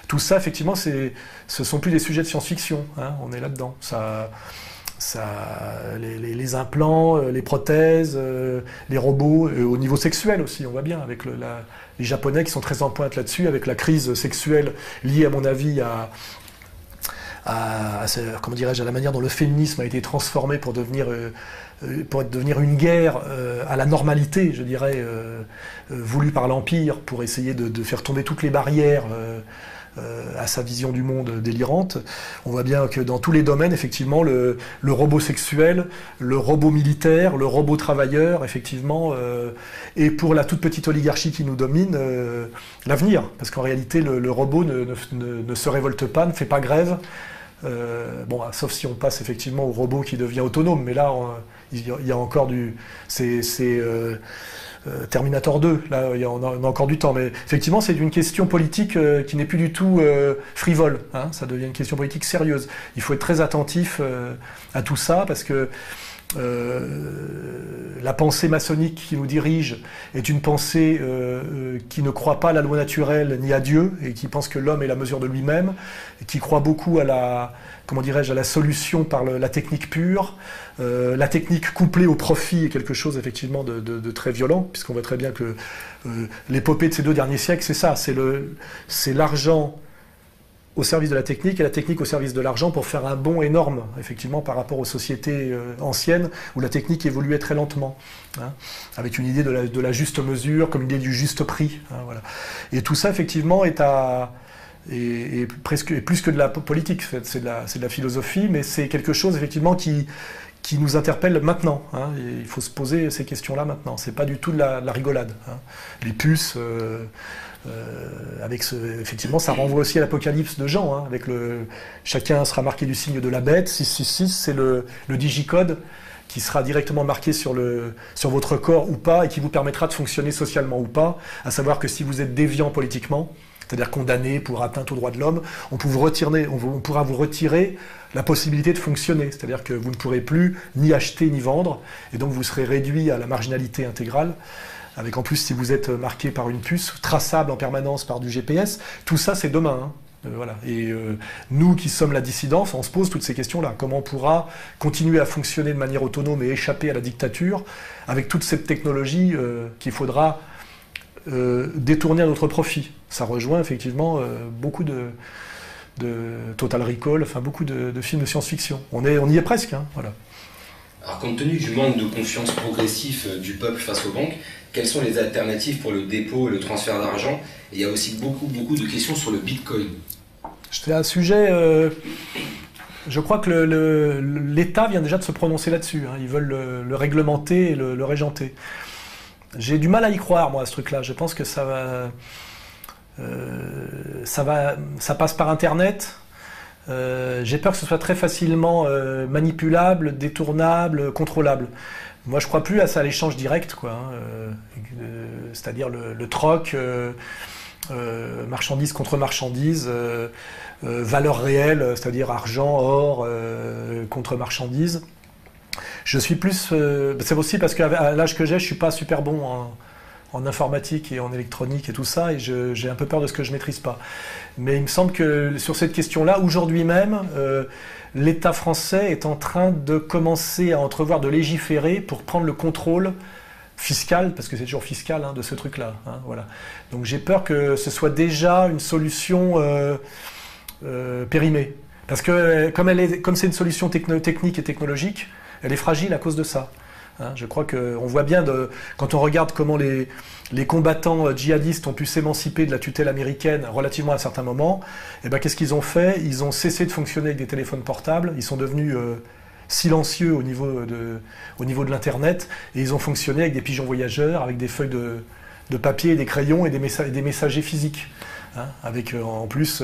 Tout ça, effectivement, ce sont plus des sujets de science-fiction. Hein. On est là-dedans. Les implants, les prothèses, les robots, au niveau sexuel aussi, on voit bien, avec les Japonais qui sont très en pointe là-dessus, avec la crise sexuelle liée, à mon avis, à la manière dont le féminisme a été transformé pour devenir une guerre à la normalité, je dirais, voulue par l'Empire, pour essayer de faire tomber toutes les barrières à sa vision du monde délirante. On voit bien que dans tous les domaines, effectivement, le robot sexuel, le robot militaire, le robot travailleur, effectivement, et pour la toute petite oligarchie qui nous domine, l'avenir. Parce qu'en réalité, le robot ne se révolte pas, ne fait pas grève. Bon, sauf si on passe effectivement au robot qui devient autonome, mais là, il y a encore du... Terminator 2, là on a encore du temps, mais effectivement c'est une question politique qui n'est plus du tout frivole, hein, ça devient une question politique sérieuse. Il faut être très attentif à tout ça parce que la pensée maçonnique qui nous dirige est une pensée qui ne croit pas à la loi naturelle ni à Dieu et qui pense que l'homme est la mesure de lui-même, et qui croit beaucoup à la, comment dirais-je, à la solution par la technique pure. La technique couplée au profit est quelque chose effectivement de très violent, puisqu'on voit très bien que l'épopée de ces 2 derniers siècles, c'est ça, c'est l'argent au service de la technique et la technique au service de l'argent pour faire un bond énorme, effectivement, par rapport aux sociétés anciennes où la technique évoluait très lentement, hein, avec une idée de la juste mesure, comme une idée du juste prix. Hein, voilà. Et tout ça, effectivement, est plus que de la politique, c'est de la philosophie, mais c'est quelque chose, effectivement, qui nous interpelle maintenant. Hein, et il faut se poser ces questions-là maintenant. C'est pas du tout de la rigolade. Hein. Les puces... effectivement, ça renvoie aussi à l'Apocalypse de Jean, hein, avec chacun sera marqué du signe de la bête. 666, c'est le digicode qui sera directement marqué sur votre corps ou pas et qui vous permettra de fonctionner socialement ou pas. À savoir que si vous êtes déviant politiquement, c'est-à-dire condamné pour atteinte aux droits de l'homme, on pourra vous retirer la possibilité de fonctionner. C'est-à-dire que vous ne pourrez plus ni acheter ni vendre, et donc vous serez réduit à la marginalité intégrale. Avec en plus, si vous êtes marqué par une puce, traçable en permanence par du GPS, tout ça c'est demain. Hein. Voilà. Et nous qui sommes la dissidence, on se pose toutes ces questions-là. Comment on pourra continuer à fonctionner de manière autonome et échapper à la dictature avec toute cette technologie qu'il faudra détourner à notre profit. Ça rejoint effectivement beaucoup de Total Recall, enfin beaucoup de films de science-fiction. On y est presque. Hein. Voilà. Alors compte tenu du manque de confiance progressif du peuple face aux banques, quelles sont les alternatives pour le dépôt et le transfert d'argent? Et il y a aussi beaucoup de questions sur le Bitcoin. C'est un sujet... je crois que l'État vient déjà de se prononcer là-dessus. Hein. Ils veulent le réglementer et le régenter. J'ai du mal à y croire, moi, à ce truc-là. Je pense que ça passe par Internet. J'ai peur que ce soit très facilement manipulable, détournable, contrôlable. Moi, je crois plus à ça, à l'échange direct, quoi. Hein, c'est-à-dire le troc, marchandise contre marchandise, valeur réelle, c'est-à-dire argent, or contre marchandise. Je suis plus... c'est aussi parce qu'à l'âge que j'ai, je suis pas super bon en informatique et en électronique et tout ça, et j'ai un peu peur de ce que je maîtrise pas. Mais il me semble que sur cette question-là, aujourd'hui même, l'État français est en train de commencer à entrevoir de légiférer pour prendre le contrôle fiscal, parce que c'est toujours fiscal, hein, de ce truc-là. Hein, voilà. Donc j'ai peur que ce soit déjà une solution périmée. Parce que comme c'est une solution technique et technologique, elle est fragile à cause de ça. Hein, je crois qu'on voit bien, quand on regarde comment les combattants djihadistes ont pu s'émanciper de la tutelle américaine relativement à un certain moment, et ben, qu'est-ce qu'ils ont fait? Ils ont cessé de fonctionner avec des téléphones portables, ils sont devenus silencieux au niveau de l'Internet, et ils ont fonctionné avec des pigeons voyageurs, avec des feuilles de papier, des crayons et des messagers physiques. Hein, avec en plus...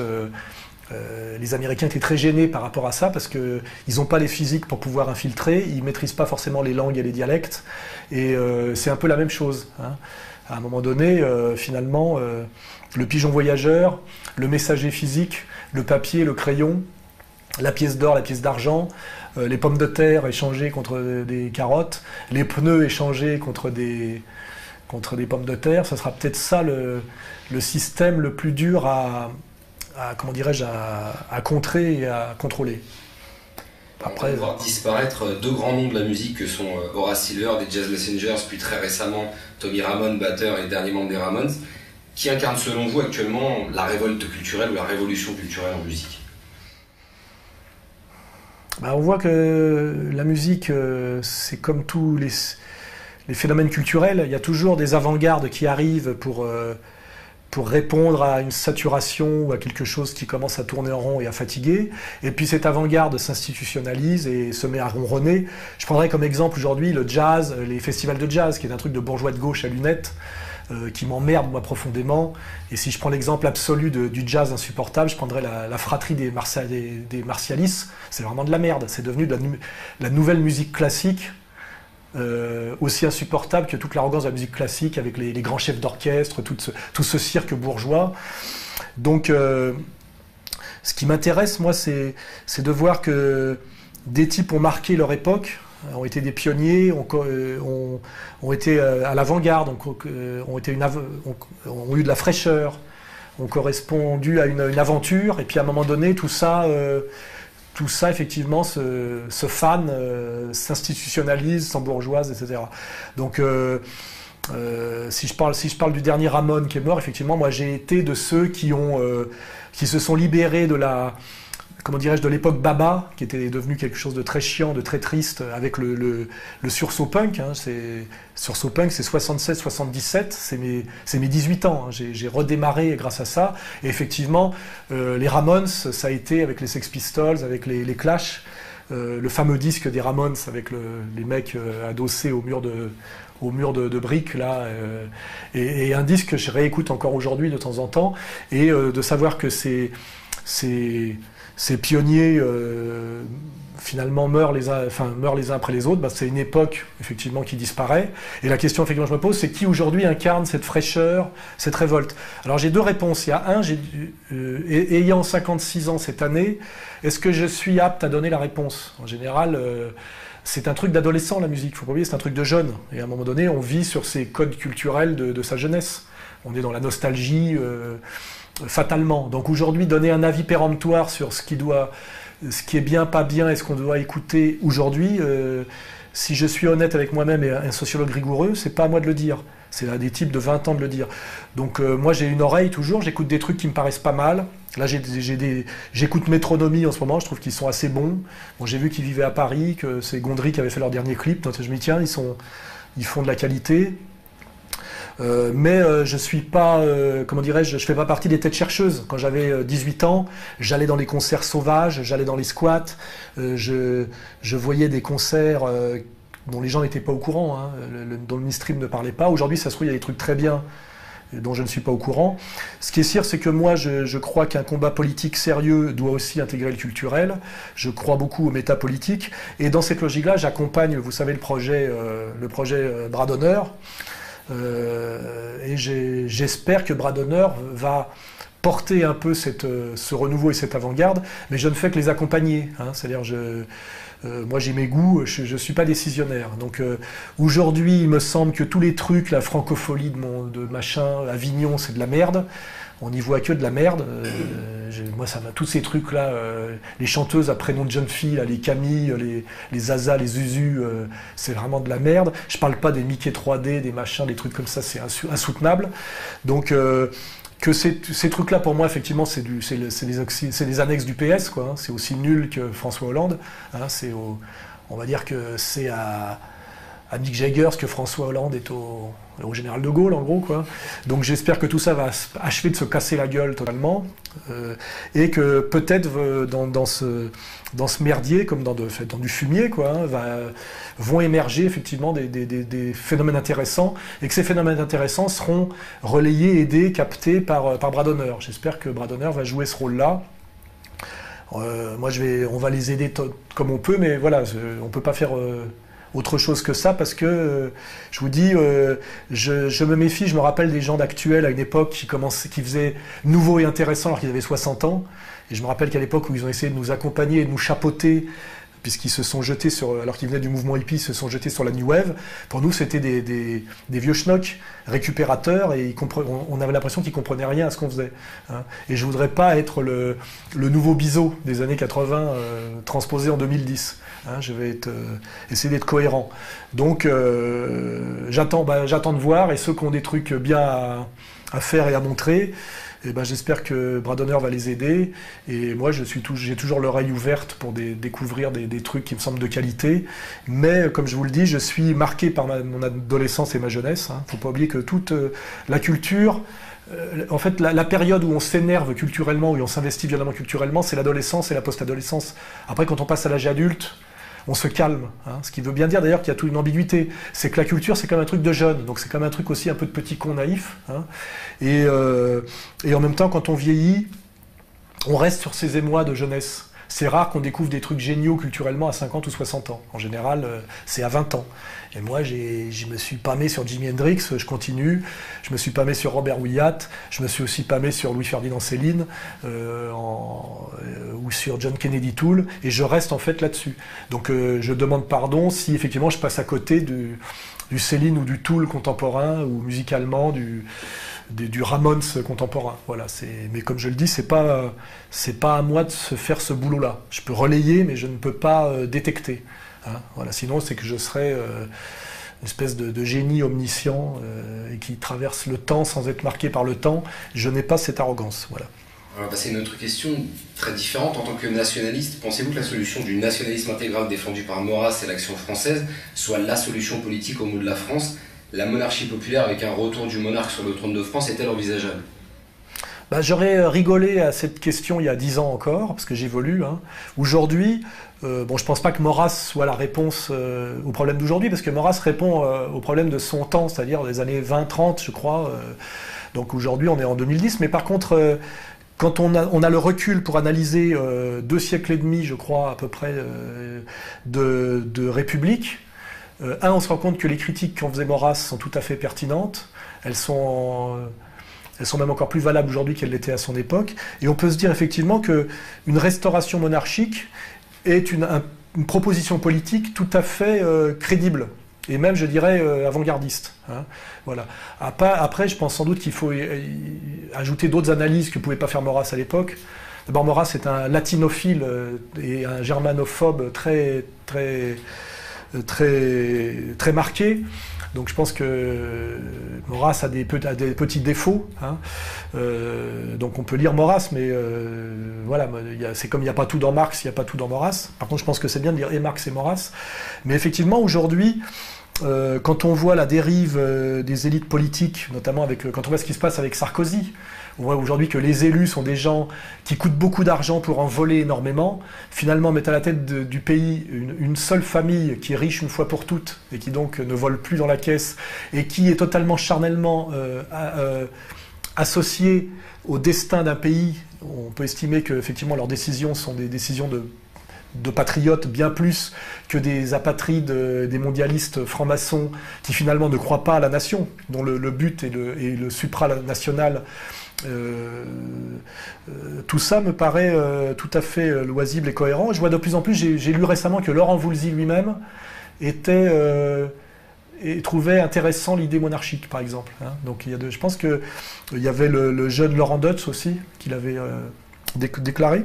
les Américains étaient très gênés par rapport à ça parce qu'ils n'ont pas les physiques pour pouvoir infiltrer, ils ne maîtrisent pas forcément les langues et les dialectes, et c'est un peu la même chose. Hein. À un moment donné, finalement, le pigeon voyageur, le messager physique, le papier, le crayon, la pièce d'or, la pièce d'argent, les pommes de terre échangées contre des carottes, les pneus échangés contre des pommes de terre, ce sera peut-être ça le système le plus dur à contrer et à contrôler. Après, on va voir disparaître 2 grands noms de la musique que sont Horace Silver des Jazz Messengers, puis très récemment Tommy Ramone, batteur et dernier membre des Ramones, qui incarne selon vous actuellement la révolte culturelle ou la révolution culturelle en musique? On voit que la musique, c'est comme tous les phénomènes culturels, il y a toujours des avant-gardes qui arrivent pour pour répondre à une saturation ou à quelque chose qui commence à tourner en rond et à fatiguer. Et puis cette avant-garde s'institutionnalise et se met à ronronner. Je prendrais comme exemple aujourd'hui le jazz, les festivals de jazz, qui est un truc de bourgeois de gauche à lunettes, qui m'emmerde moi profondément. Et si je prends l'exemple absolu du jazz insupportable, je prendrais la fratrie des Martialis. C'est vraiment de la merde. C'est devenu de la nouvelle musique classique, aussi insupportable que toute l'arrogance de la musique classique avec les grands chefs d'orchestre, tout ce cirque bourgeois. Donc ce qui m'intéresse moi c'est de voir que des types ont marqué leur époque, ont été des pionniers, ont été à l'avant-garde, ont eu de la fraîcheur, ont correspondu à une aventure, et puis à un moment donné, tout ça effectivement, se fan, s'institutionnalise, s'embourgeoise, etc. Donc, si je parle du dernier Ramon qui est mort, effectivement, moi j'ai été de ceux qui se sont libérés de de l'époque Baba, qui était devenu quelque chose de très chiant, de très triste, avec le sursaut punk. Hein, sursaut punk, c'est 76-77, c'est mes 18 ans. Hein, j'ai redémarré grâce à ça. Et effectivement, les Ramones, ça a été avec les Sex Pistols, avec les Clash, le fameux disque des Ramones avec les mecs adossés au mur de briques là, et un disque que je réécoute encore aujourd'hui de temps en temps, et de savoir que ces pionniers finalement meurent les uns après les autres, c'est une époque effectivement qui disparaît. Et la question effectivement que je me pose, c'est qui aujourd'hui incarne cette fraîcheur, cette révolte? Alors j'ai deux réponses. Il y a ayant 56 ans cette année, est-ce que je suis apte à donner la réponse? En général, c'est un truc d'adolescent la musique, faut pas oublier, c'est un truc de jeune. Et à un moment donné, on vit sur ces codes culturels de sa jeunesse. On est dans la nostalgie fatalement. Donc aujourd'hui, donner un avis péremptoire sur ce qui est bien, pas bien, et ce qu'on doit écouter aujourd'hui, si je suis honnête avec moi-même et un sociologue rigoureux, c'est pas à moi de le dire. C'est à des types de 20 ans de le dire. Donc moi j'ai une oreille toujours, j'écoute des trucs qui me paraissent pas mal. Là j'écoute Métronomie en ce moment, je trouve qu'ils sont assez bons. Bon, j'ai vu qu'ils vivaient à Paris, que c'est Gondry qui avait fait leur dernier clip, donc je me dis tiens, ils font de la qualité. Mais je suis pas, je fais pas partie des têtes chercheuses. Quand j'avais 18 ans, j'allais dans les concerts sauvages, j'allais dans les squats, je voyais des concerts dont les gens n'étaient pas au courant, hein, dont le mainstream ne parlait pas. Aujourd'hui, ça se trouve, il y a des trucs très bien dont je ne suis pas au courant. Ce qui est sûr, c'est que moi, je crois qu'un combat politique sérieux doit aussi intégrer le culturel. Je crois beaucoup au métapolitique. Et dans cette logique-là, j'accompagne, vous savez, le projet Bras d'honneur. Et j'espère que Bras d'honneur va porter un peu ce renouveau et cette avant-garde, mais je ne fais que les accompagner. Hein, c'est-à-dire, moi j'ai mes goûts, je ne suis pas décisionnaire. Donc aujourd'hui, il me semble que tous les trucs, la francophonie de machin, Avignon, c'est de la merde. On n'y voit que de la merde. Moi, tous ces trucs-là, les chanteuses à prénom de jeunes filles, là, les Camille, les Zaza, les Zuzu, c'est vraiment de la merde. Je parle pas des Mickey 3D, des machins, des trucs comme ça, c'est insoutenable. Donc, que ces trucs-là, pour moi, effectivement, c'est les annexes du PS, quoi. Hein. C'est aussi nul que François Hollande. Hein. On va dire que c'est à Mick Jagger ce que François Hollande est au général de Gaulle, en gros, quoi. Donc j'espère que tout ça va achever de se casser la gueule totalement, et que peut-être dans ce merdier, comme dans du fumier, quoi, hein, vont émerger effectivement des phénomènes intéressants, et que ces phénomènes intéressants seront relayés, aidés, captés par Bras d'honneur. J'espère que Bras d'honneur va jouer ce rôle-là. Moi, on va les aider comme on peut, mais voilà, on peut pas faire autre chose que ça, parce que je vous dis, je me méfie. Je me rappelle des gens d'Actuel à une époque qui faisaient nouveau et intéressant alors qu'ils avaient 60 ans, et je me rappelle qu'à l'époque où ils ont essayé de nous accompagner et de nous chapeauter, puisqu'ils se sont jetés alors qu'ils venaient du mouvement hippie, ils se sont jetés sur la New Wave. Pour nous, c'était des vieux schnocks récupérateurs, et on avait l'impression qu'ils comprenaient rien à ce qu'on faisait. Hein. Et je voudrais pas être le nouveau Bizot des années 80 transposé en 2010. Hein, je vais essayer d'être cohérent. Donc, j'attends de voir, et ceux qui ont des trucs bien à faire et à montrer, et j'espère que Bras d'honneur va les aider. Et moi, j'ai toujours l'oreille ouverte pour découvrir des trucs qui me semblent de qualité. Mais, comme je vous le dis, je suis marqué par mon adolescence et ma jeunesse. Hein. Faut pas oublier que toute la culture en fait, la période où on s'énerve culturellement, où on s'investit violemment culturellement, c'est l'adolescence et la post-adolescence. Après, quand on passe à l'âge adulte, on se calme. Hein, ce qui veut bien dire d'ailleurs qu'il y a toute une ambiguïté. C'est que la culture, c'est comme un truc de jeune. Donc c'est comme un truc aussi un peu de petit con naïf. Hein, et en même temps, quand on vieillit, on reste sur ses émois de jeunesse. C'est rare qu'on découvre des trucs géniaux culturellement à 50 ou 60 ans. En général, c'est à 20 ans. Et moi, je me suis pâmé sur Jimi Hendrix, je continue. Je me suis pâmé sur Robert Wyatt. Je me suis aussi pâmé sur Louis-Ferdinand Céline ou sur John Kennedy Toole. Et je reste en fait là-dessus. Donc je demande pardon si effectivement je passe à côté du Céline ou du Toole contemporain ou musicalement du Ramones contemporain. Voilà, mais comme je le dis, c'est pas à moi de se faire ce boulot-là. Je peux relayer, mais je ne peux pas détecter. Hein, voilà, sinon, c'est que je serais une espèce de génie omniscient et qui traverse le temps sans être marqué par le temps. Je n'ai pas cette arrogance. Voilà. On va passer à une autre question très différente. En tant que nationaliste, pensez-vous que la solution du nationalisme intégral défendu par Maurras et l'Action française soit la solution politique au mot de la France? La monarchie populaire avec un retour du monarque sur le trône de France est-elle envisageable? J'aurais rigolé à cette question il y a 10 ans encore, parce que j'évolue. Hein. Aujourd'hui, je ne pense pas que Maurras soit la réponse au problème d'aujourd'hui, parce que Maurras répond au problème de son temps, c'est-à-dire des années 20-30, je crois. Donc aujourd'hui, on est en 2010. Mais par contre, quand on a le recul pour analyser 2 siècles et demi, je crois, à peu près, de République, on se rend compte que les critiques qu'en faisait Maurras sont tout à fait pertinentes. Elles sont même encore plus valables aujourd'hui qu'elles l'étaient à son époque. Et on peut se dire effectivement qu'une restauration monarchique est une proposition politique tout à fait crédible. Et même, je dirais, avant-gardiste. Hein. Voilà. Après, je pense sans doute qu'il faut ajouter d'autres analyses que ne pouvait pas faire Maurras à l'époque. D'abord, Maurras est un latinophile et un germanophobe très marqué. Donc je pense que Maurras a des petits défauts. Hein. Donc on peut lire Maurras, mais voilà, c'est comme il n'y a pas tout dans Marx, il n'y a pas tout dans Maurras. Par contre, je pense que c'est bien de lire et Marx et Maurras. Mais effectivement, aujourd'hui, quand on voit la dérive des élites politiques, notamment quand on voit ce qui se passe avec Sarkozy, on voit aujourd'hui que les élus sont des gens qui coûtent beaucoup d'argent pour en voler énormément. Finalement, mettent à la tête du pays une seule famille qui est riche une fois pour toutes et qui donc ne vole plus dans la caisse et qui est totalement charnellement associée au destin d'un pays. On peut estimer que effectivement leurs décisions sont des décisions de patriotes bien plus que des apatrides, des mondialistes francs-maçons qui finalement ne croient pas à la nation, dont le but est le supranational. Tout ça me paraît tout à fait loisible et cohérent. Je vois de plus en plus, j'ai lu récemment que Laurent Voulzy lui-même trouvait intéressant l'idée monarchique, par exemple. Hein. Donc je pense qu'il y avait le jeune Laurent Deutsch aussi, qui l'avait déclaré.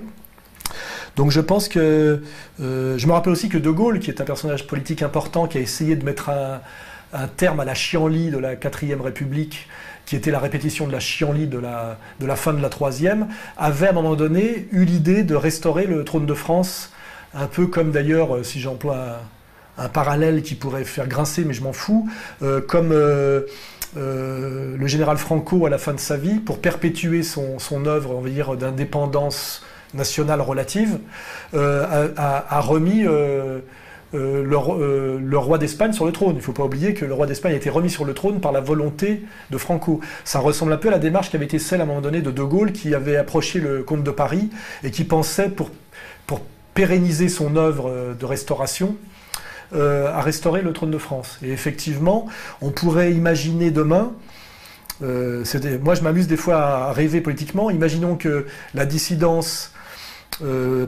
Donc je pense que... je me rappelle aussi que De Gaulle, qui est un personnage politique important, qui a essayé de mettre un terme à la chienlit de la 4e République, qui était la répétition de la chienlit de la fin de la 3e, avait à un moment donné eu l'idée de restaurer le trône de France, un peu comme d'ailleurs, si j'emploie un parallèle qui pourrait faire grincer, mais je m'en fous, comme le général Franco à la fin de sa vie, pour perpétuer son œuvre, on va dire, d'indépendance nationale relative, a remis le roi d'Espagne sur le trône. Il ne faut pas oublier que le roi d'Espagne a été remis sur le trône par la volonté de Franco. Ça ressemble un peu à la démarche qui avait été celle à un moment donné de De Gaulle, qui avait approché le comte de Paris et qui pensait, pour pérenniser son œuvre de restauration, à restaurer le trône de France. Et effectivement, on pourrait imaginer demain, moi je m'amuse des fois à rêver politiquement, imaginons que la dissidence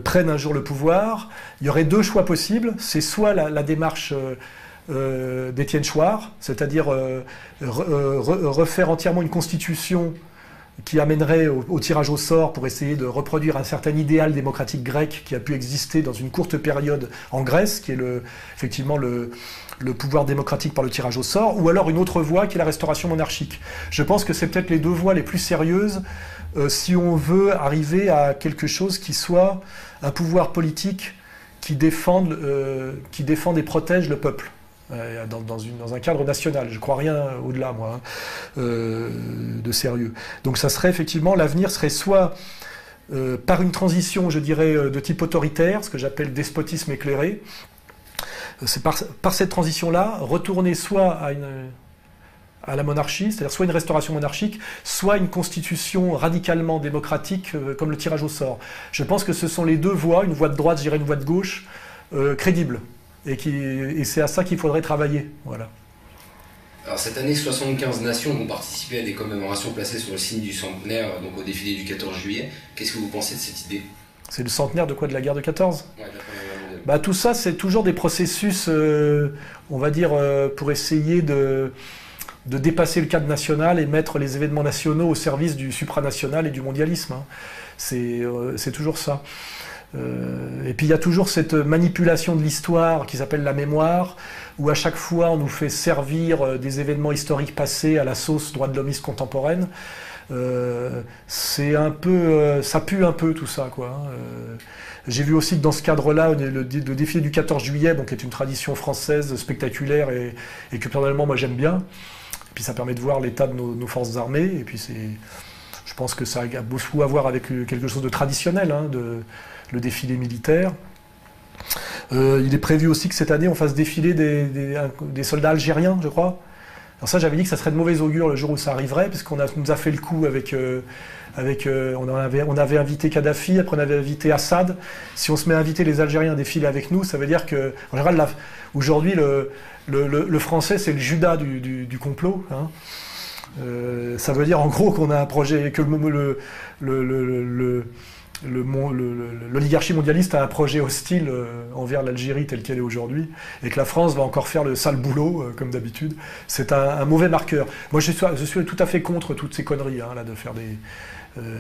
prennent un jour le pouvoir, il y aurait 2 choix possibles. C'est soit la démarche d'Étienne Chouard, c'est-à-dire refaire entièrement une constitution qui amènerait au tirage au sort pour essayer de reproduire un certain idéal démocratique grec qui a pu exister dans une courte période en Grèce, qui est effectivement le pouvoir démocratique par le tirage au sort, ou alors une autre voie qui est la restauration monarchique. Je pense que c'est peut-être les 2 voies les plus sérieuses si on veut arriver à quelque chose qui soit un pouvoir politique qui défende et protège le peuple. dans un cadre national. Je ne crois rien au-delà, moi, de sérieux. Donc ça serait effectivement, l'avenir serait soit par une transition, je dirais, de type autoritaire, ce que j'appelle despotisme éclairé. C'est par cette transition-là, retourner soit à la monarchie, c'est-à-dire soit une restauration monarchique, soit une constitution radicalement démocratique, comme le tirage au sort. Je pense que ce sont les deux voies, une voie de droite, je dirais une voie de gauche, crédibles. Et c'est à ça qu'il faudrait travailler. Voilà. Alors cette année, 75 nations vont participer à des commémorations placées sur le signe du centenaire, donc au défilé du 14 juillet. Qu'est-ce que vous pensez de cette idée? C'est le centenaire de quoi? De la guerre de 14? Ouais, de la Première Guerre mondiale. Bah, tout ça, c'est toujours des processus, on va dire, pour essayer de dépasser le cadre national et mettre les événements nationaux au service du supranational et du mondialisme. Hein. C'est toujours ça. Et puis il y a toujours cette manipulation de l'histoire qui s'appelle la mémoire, où à chaque fois on nous fait servir des événements historiques passés à la sauce droits de l'hommisme contemporaine. C'est un peu, ça pue un peu tout ça, quoi. J'ai vu aussi que dans ce cadre-là, le défilé du 14 juillet, bon, qui est une tradition française spectaculaire et que personnellement moi j'aime bien. Et puis ça permet de voir l'état de nos forces armées. Et puis je pense que ça a beaucoup à voir avec quelque chose de traditionnel, hein, le défilé militaire. Il est prévu aussi que cette année on fasse défiler des soldats algériens, je crois. Alors ça, j'avais dit que ça serait de mauvais augure le jour où ça arriverait, parce qu'on nous a fait le coup on avait invité Kadhafi, après on avait invité Assad. Si on se met à inviter les Algériens à défiler avec nous, ça veut dire que, en général, aujourd'hui, le français, c'est le Judas du complot. Hein. Ça veut dire en gros qu'on a un projet, que l'oligarchie mondialiste a un projet hostile envers l'Algérie telle qu'elle est aujourd'hui, et que la France va encore faire le sale boulot, comme d'habitude. C'est un mauvais marqueur. Moi, je suis tout à fait contre toutes ces conneries, hein, là, de faire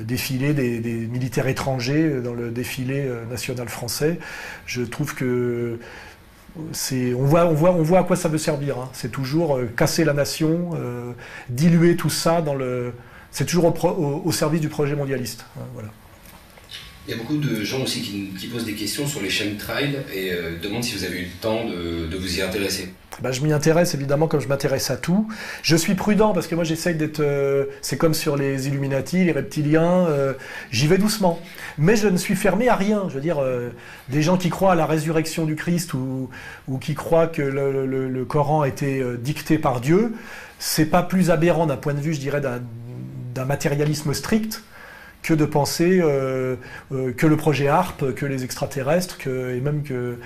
défiler des militaires étrangers dans le défilé national français. Je trouve que on voit à quoi ça veut servir. Hein. C'est toujours casser la nation, diluer tout ça c'est toujours au service du projet mondialiste. Hein, voilà. Il y a beaucoup de gens aussi qui posent des questions sur les chemtrails et demandent si vous avez eu le temps de vous y intéresser. Ben, je m'y intéresse évidemment comme je m'intéresse à tout. Je suis prudent parce que moi j'essaye d'être... c'est comme sur les Illuminati, les reptiliens, j'y vais doucement. Mais je ne suis fermé à rien. Je veux dire, des gens qui croient à la résurrection du Christ ou qui croient que le Coran a été dicté par Dieu, c'est pas plus aberrant d'un point de vue, je dirais, d'un matérialisme strict, que de penser que le projet HARP, que les extraterrestres, et même que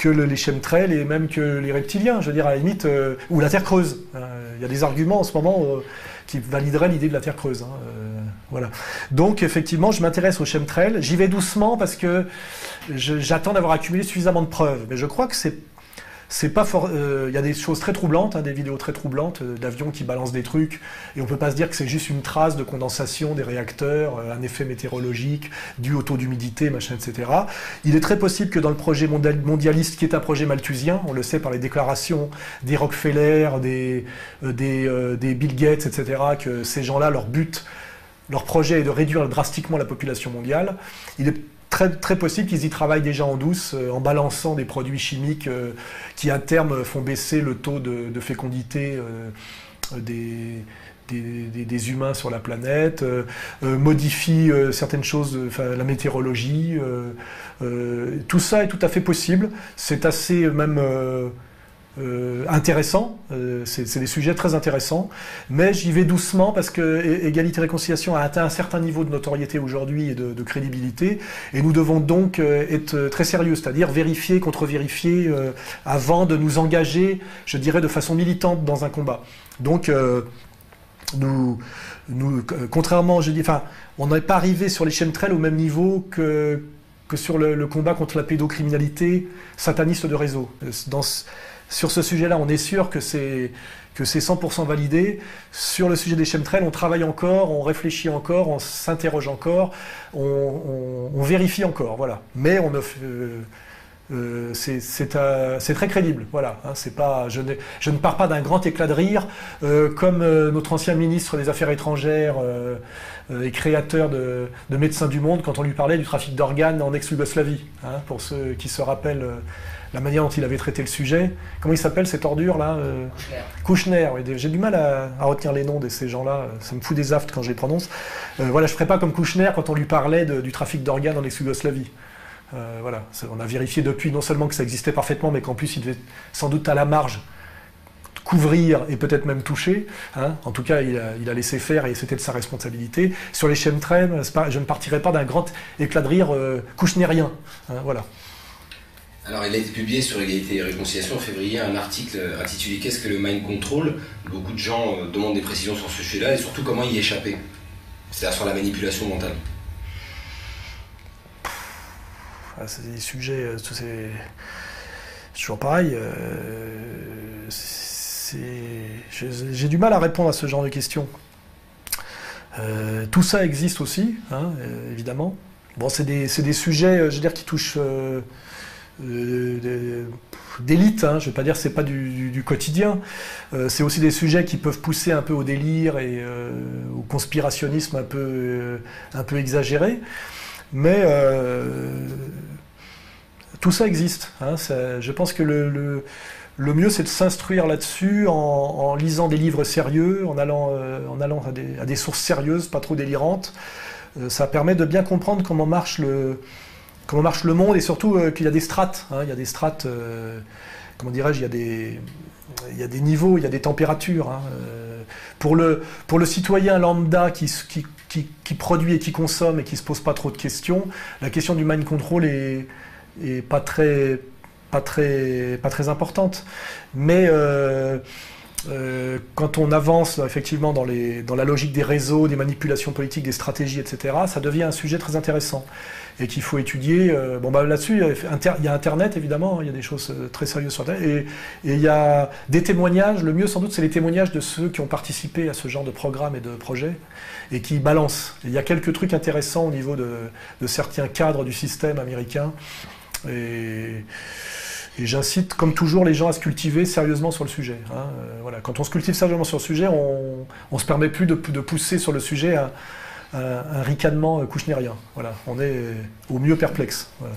les chemtrails, et même que les reptiliens, je veux dire, à la limite, ou la Terre creuse. Il y a des arguments en ce moment qui valideraient l'idée de la Terre creuse. Hein, voilà. Donc, effectivement, je m'intéresse aux chemtrails. J'y vais doucement parce que j'attends d'avoir accumulé suffisamment de preuves. Mais je crois que c'est pas fort. Il y a des choses très troublantes, hein, des vidéos très troublantes d'avions qui balancent des trucs, et on peut pas se dire que c'est juste une trace de condensation des réacteurs, un effet météorologique dû au taux d'humidité, machin, etc. Il est très possible que dans le projet mondialiste, qui est un projet malthusien, on le sait par les déclarations des Rockefeller, des Bill Gates, etc., que ces gens-là, leur projet est de réduire drastiquement la population mondiale. Il est très possible qu'ils y travaillent déjà en douce, en balançant des produits chimiques qui à terme font baisser le taux de fécondité des humains sur la planète, modifient certaines choses, la météorologie. Tout ça est tout à fait possible. C'est assez même intéressant, c'est des sujets très intéressants, mais j'y vais doucement parce que Égalité et Réconciliation a atteint un certain niveau de notoriété aujourd'hui et de crédibilité, et nous devons donc être très sérieux, c'est-à-dire vérifier, contre-vérifier, avant de nous engager, je dirais, de façon militante dans un combat. Donc, contrairement, on n'est pas arrivé sur les chemtrails au même niveau que sur le combat contre la pédocriminalité sataniste de réseau. Sur ce sujet-là, on est sûr que c'est 100% validé. Sur le sujet des chemtrails, on travaille encore, on réfléchit encore, on s'interroge encore, on vérifie encore, voilà. Mais c'est très crédible. Voilà, hein, c'est pas, je ne pars pas d'un grand éclat de rire, comme notre ancien ministre des Affaires étrangères et créateur de Médecins du Monde quand on lui parlait du trafic d'organes en ex-Yougoslavie. Hein, pour ceux qui se rappellent la manière dont il avait traité le sujet. Comment il s'appelle cette ordure là Kouchner. Oui, j'ai du mal à retenir les noms de ces gens-là. Ça me fout des aftes quand je les prononce. Voilà, je ne ferai pas comme Kouchner quand on lui parlait du trafic d'organes en ex-Yougoslavie. Voilà, on a vérifié depuis non seulement que ça existait parfaitement, mais qu'en plus il devait sans doute à la marge couvrir et peut-être même toucher. Hein. En tout cas, il a laissé faire et c'était de sa responsabilité. Sur les chemtrails, je ne partirai pas d'un grand éclat de rire kouchnérien. Hein, voilà. Alors, il a été publié sur Égalité et Réconciliation en février un article intitulé « Qu'est-ce que le mind control ?» Beaucoup de gens demandent des précisions sur ce sujet-là et surtout comment y échapper. C'est-à-dire sur la manipulation mentale. C'est des sujets, c'est toujours pareil. J'ai du mal à répondre à ce genre de questions. Tout ça existe aussi, hein, évidemment. Bon, c'est des sujets, je veux dire, qui touchent d'élite. Hein, je ne vais pas dire que c'est pas du quotidien. C'est aussi des sujets qui peuvent pousser un peu au délire et au conspirationnisme un peu exagéré. Mais tout ça existe. Hein, je pense que le mieux, c'est de s'instruire là-dessus en lisant des livres sérieux, en allant à des sources sérieuses, pas trop délirantes. Ça permet de bien comprendre comment marche le monde et surtout qu'il y a des strates. Hein, il y a des strates, comment dirais-je, il y a des niveaux, il y a des températures. Hein, pour le citoyen lambda qui produit et qui consomme et qui ne se pose pas trop de questions, la question du mind control est pas très importante. Mais quand on avance effectivement dans la logique des réseaux, des manipulations politiques, des stratégies, etc., ça devient un sujet très intéressant et qu'il faut étudier. Là-dessus, il y a Internet, évidemment, il y a des choses très sérieuses sur Internet, et il y a des témoignages. Le mieux, sans doute, c'est les témoignages de ceux qui ont participé à ce genre de programme et de projet et qui balancent. Il y a quelques trucs intéressants au niveau de certains cadres du système américain. Et j'incite, comme toujours, les gens à se cultiver sérieusement sur le sujet. Hein. Voilà. Quand on se cultive sérieusement sur le sujet, on ne se permet plus de pousser sur le sujet un ricanement kouchnérien. Voilà. On est au mieux perplexe. Voilà.